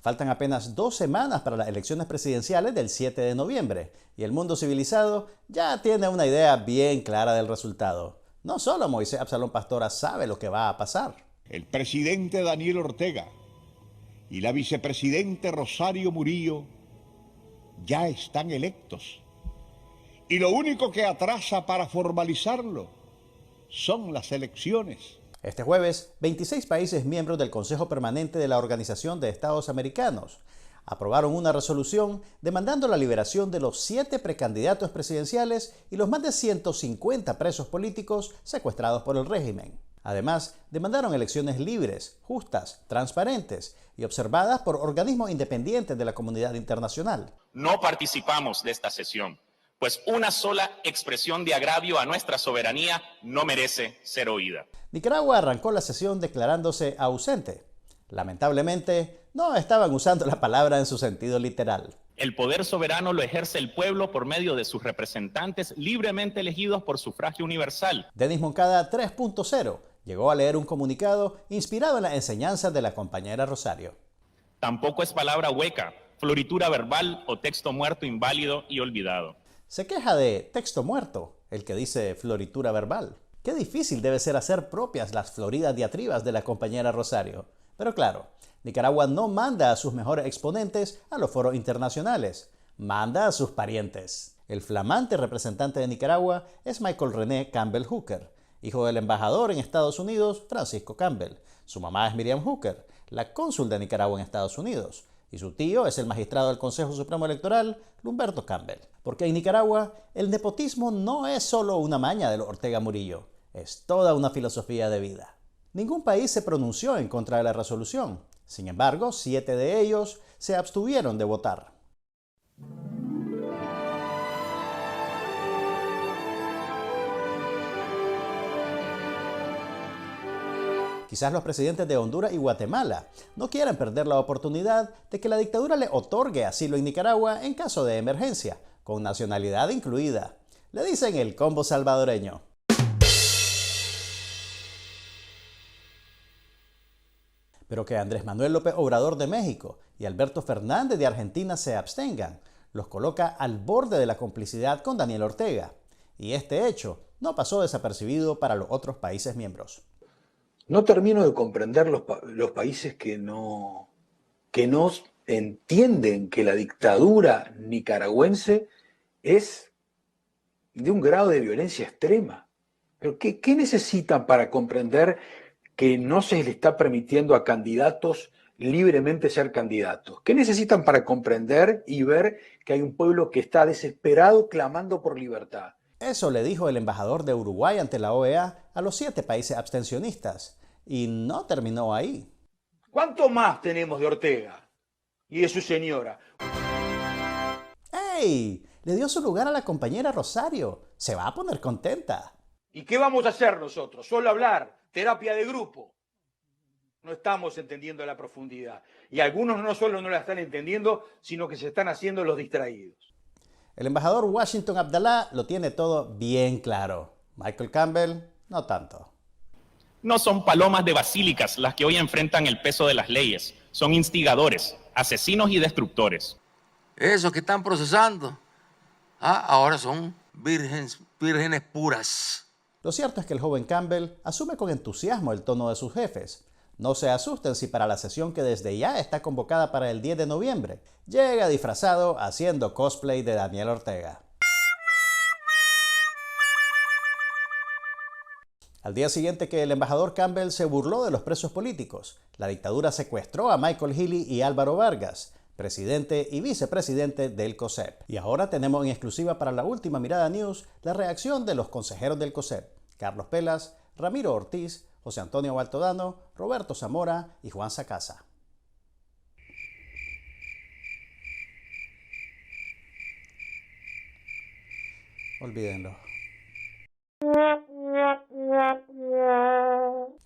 Faltan apenas 2 semanas para las elecciones presidenciales del 7 de noviembre y el mundo civilizado ya tiene una idea bien clara del resultado. No solo Moisés Absalón Pastora sabe lo que va a pasar. El presidente Daniel Ortega y la vicepresidente Rosario Murillo ya están electos. Y lo único que atrasa para formalizarlo son las elecciones. Este jueves, 26 países miembros del Consejo Permanente de la Organización de Estados Americanos aprobaron una resolución demandando la liberación de los 7 precandidatos presidenciales y los más de 150 presos políticos secuestrados por el régimen. Además, demandaron elecciones libres, justas, transparentes y observadas por organismos independientes de la comunidad internacional. No participamos de esta sesión, pues una sola expresión de agravio a nuestra soberanía no merece ser oída. Nicaragua arrancó la sesión declarándose ausente. Lamentablemente, no estaban usando la palabra en su sentido literal. El poder soberano lo ejerce el pueblo por medio de sus representantes libremente elegidos por sufragio universal. Denis Moncada 3.0 llegó a leer un comunicado inspirado en las enseñanzas de la compañera Rosario. Tampoco es palabra hueca, floritura verbal o texto muerto inválido y olvidado. Se queja de texto muerto, el que dice floritura verbal. Qué difícil debe ser hacer propias las floridas diatribas de la compañera Rosario. Pero claro, Nicaragua no manda a sus mejores exponentes a los foros internacionales, manda a sus parientes. El flamante representante de Nicaragua es Michael René Campbell Hooker, hijo del embajador en Estados Unidos, Francisco Campbell. Su mamá es Miriam Hooker, la cónsul de Nicaragua en Estados Unidos. Y su tío es el magistrado del Consejo Supremo Electoral, Humberto Campbell. Porque en Nicaragua, el nepotismo no es solo una maña de los Ortega Murillo, es toda una filosofía de vida. Ningún país se pronunció en contra de la resolución. Sin embargo, 7 de ellos se abstuvieron de votar. Quizás los presidentes de Honduras y Guatemala no quieran perder la oportunidad de que la dictadura le otorgue asilo en Nicaragua en caso de emergencia, con nacionalidad incluida. Le dicen el combo salvadoreño. Pero que Andrés Manuel López Obrador de México y Alberto Fernández de Argentina se abstengan, los coloca al borde de la complicidad con Daniel Ortega. y este hecho no pasó desapercibido para los otros países miembros. No termino de comprender los países que no entienden que la dictadura nicaragüense es de un grado de violencia extrema. ¿Pero qué necesitan para comprender que no se les está permitiendo a candidatos libremente ser candidatos? ¿Qué necesitan para comprender y ver que hay un pueblo que está desesperado clamando por libertad? Eso le dijo el embajador de Uruguay ante la OEA a los 7 países abstencionistas. Y no terminó ahí. ¿Cuánto más tenemos de Ortega y de su señora? ¡Ey! Le dio su lugar a la compañera Rosario. Se va a poner contenta. ¿Y qué vamos a hacer nosotros? Solo hablar, terapia de grupo. No estamos entendiendo la profundidad. Y algunos no solo no la están entendiendo, sino que se están haciendo los distraídos. El embajador Washington Abdallah lo tiene todo bien claro. Michael Campbell, no tanto. No son palomas de basílicas las que hoy enfrentan el peso de las leyes. Son instigadores, asesinos y destructores. Esos que están procesando, ahora son vírgenes puras. Lo cierto es que el joven Campbell asume con entusiasmo el tono de sus jefes. No se asusten si para la sesión que desde ya está convocada para el 10 de noviembre, llega disfrazado haciendo cosplay de Daniel Ortega. Al día siguiente que el embajador Campbell se burló de los presos políticos, la dictadura secuestró a Michael Healy y Álvaro Vargas, presidente y vicepresidente del COSEP. Y ahora tenemos en exclusiva para La Última Mirada News la reacción de los consejeros del COSEP: Carlos Pelas, Ramiro Ortiz, José Antonio Baltodano, Roberto Zamora y Juan Sacasa. Olvídenlo.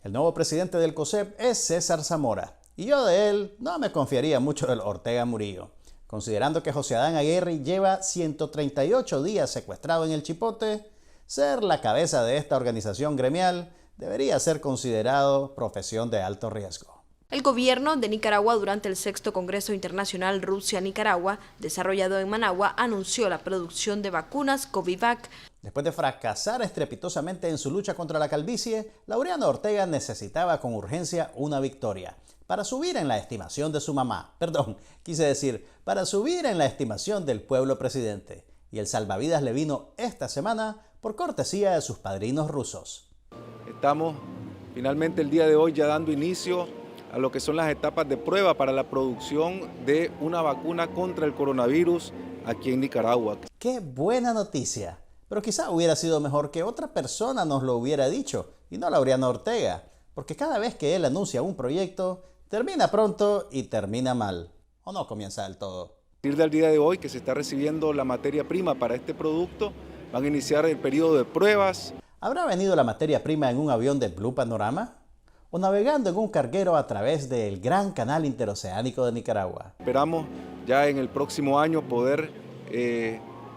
El nuevo presidente del COSEP es César Zamora, y yo de él no me confiaría mucho del Ortega Murillo. Considerando que José Adán Aguirre lleva 138 días secuestrado en el Chipote, ser la cabeza de esta organización gremial debería ser considerado profesión de alto riesgo. El gobierno de Nicaragua durante el 6º Congreso Internacional Rusia-Nicaragua, desarrollado en Managua, anunció la producción de vacunas Covivac. Después de fracasar estrepitosamente en su lucha contra la calvicie, Laureano Ortega necesitaba con urgencia una victoria para subir en la estimación de su mamá. Perdón, quise decir, para subir en la estimación del pueblo presidente. Y el salvavidas le vino esta semana por cortesía de sus padrinos rusos. Estamos finalmente el día de hoy ya dando inicio a lo que son las etapas de prueba para la producción de una vacuna contra el coronavirus aquí en Nicaragua. ¡Qué buena noticia! Pero quizá hubiera sido mejor que otra persona nos lo hubiera dicho, y no Laureano Ortega, porque cada vez que él anuncia un proyecto, termina pronto y termina mal. ¿O no comienza del todo? A partir del día de hoy que se está recibiendo la materia prima para este producto, van a iniciar el periodo de pruebas. ¿Habrá venido la materia prima en un avión de Blue Panorama? ¿O navegando en un carguero a través del gran canal interoceánico de Nicaragua? Esperamos ya en el próximo año poder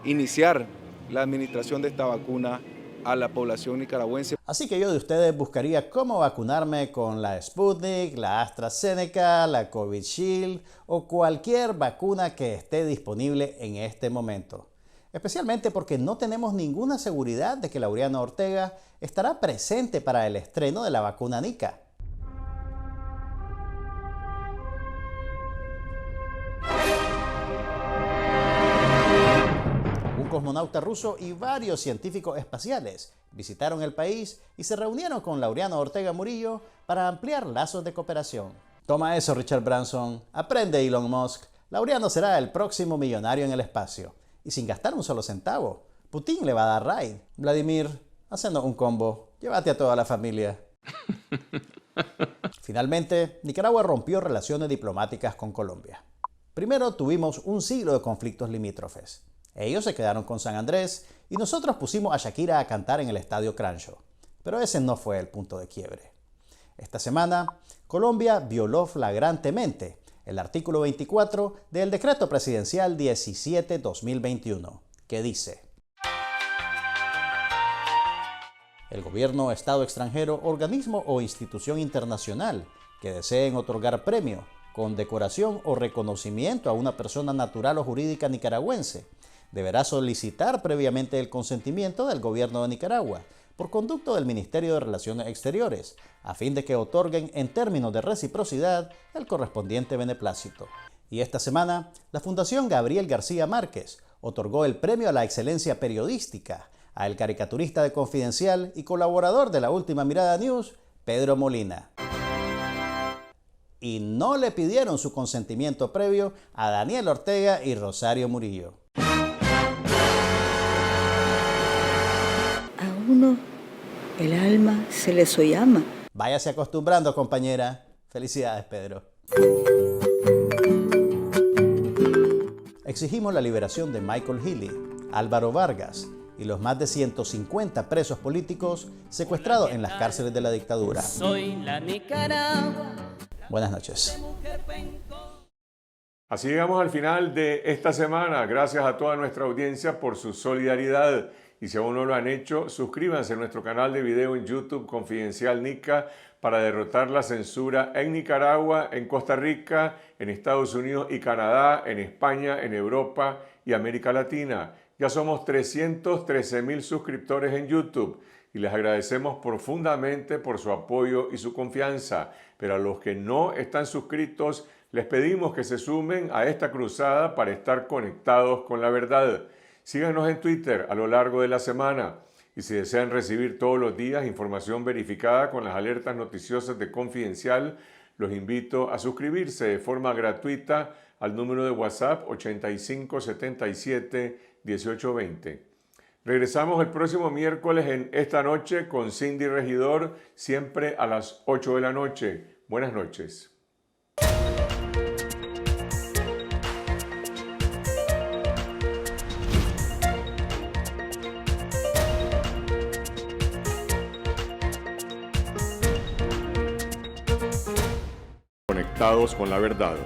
iniciar la administración de esta vacuna a la población nicaragüense. Así que yo de ustedes buscaría cómo vacunarme con la Sputnik, la AstraZeneca, la Covishield o cualquier vacuna que esté disponible en este momento. Especialmente porque no tenemos ninguna seguridad de que Laureano Ortega estará presente para el estreno de la vacuna Nica. Un cosmonauta ruso y varios científicos espaciales visitaron el país y se reunieron con Laureano Ortega Murillo para ampliar lazos de cooperación. Toma eso, Richard Branson. Aprende, Elon Musk. Laureano será el próximo millonario en el espacio. Y sin gastar un solo centavo. Putin le va a dar ride. Vladimir, haciendo un combo. Llévate a toda la familia. Finalmente, Nicaragua rompió relaciones diplomáticas con Colombia. Primero tuvimos un siglo de conflictos limítrofes. Ellos se quedaron con San Andrés y nosotros pusimos a Shakira a cantar en el Estadio Crenshaw. Pero ese no fue el punto de quiebre. Esta semana, Colombia violó flagrantemente el artículo 24 del Decreto Presidencial 17/2021, que dice: el gobierno, estado extranjero, organismo o institución internacional que deseen otorgar premio, condecoración o reconocimiento a una persona natural o jurídica nicaragüense deberá solicitar previamente el consentimiento del gobierno de Nicaragua por conducto del Ministerio de Relaciones Exteriores, a fin de que otorguen en términos de reciprocidad el correspondiente beneplácito. Y esta semana, la Fundación Gabriel García Márquez otorgó el Premio a la Excelencia Periodística al caricaturista de Confidencial y colaborador de La Última Mirada News, Pedro Molina. Y no le pidieron su consentimiento previo a Daniel Ortega y Rosario Murillo. A uno el alma se le sollama. Váyase acostumbrando, compañera. Felicidades, Pedro. Exigimos la liberación de Michael Healy, Álvaro Vargas y los más de 150 presos políticos secuestrados en las cárceles de la dictadura. Soy la Nicaragua. Buenas noches. Así llegamos al final de esta semana. Gracias a toda nuestra audiencia por su solidaridad. Y si aún no lo han hecho, suscríbanse a nuestro canal de video en YouTube Confidencial Nica para derrotar la censura en Nicaragua, en Costa Rica, en Estados Unidos y Canadá, en España, en Europa y América Latina. Ya somos 313,000 suscriptores en YouTube y les agradecemos profundamente por su apoyo y su confianza. Pero a los que no están suscritos, les pedimos que se sumen a esta cruzada para estar conectados con la verdad. Síganos en Twitter a lo largo de la semana y si desean recibir todos los días información verificada con las alertas noticiosas de Confidencial, los invito a suscribirse de forma gratuita al número de WhatsApp 8577-1820. Regresamos el próximo miércoles en Esta Noche con Cindy Regidor, siempre a las 8 de la noche. Buenas noches. Conectados con la verdad.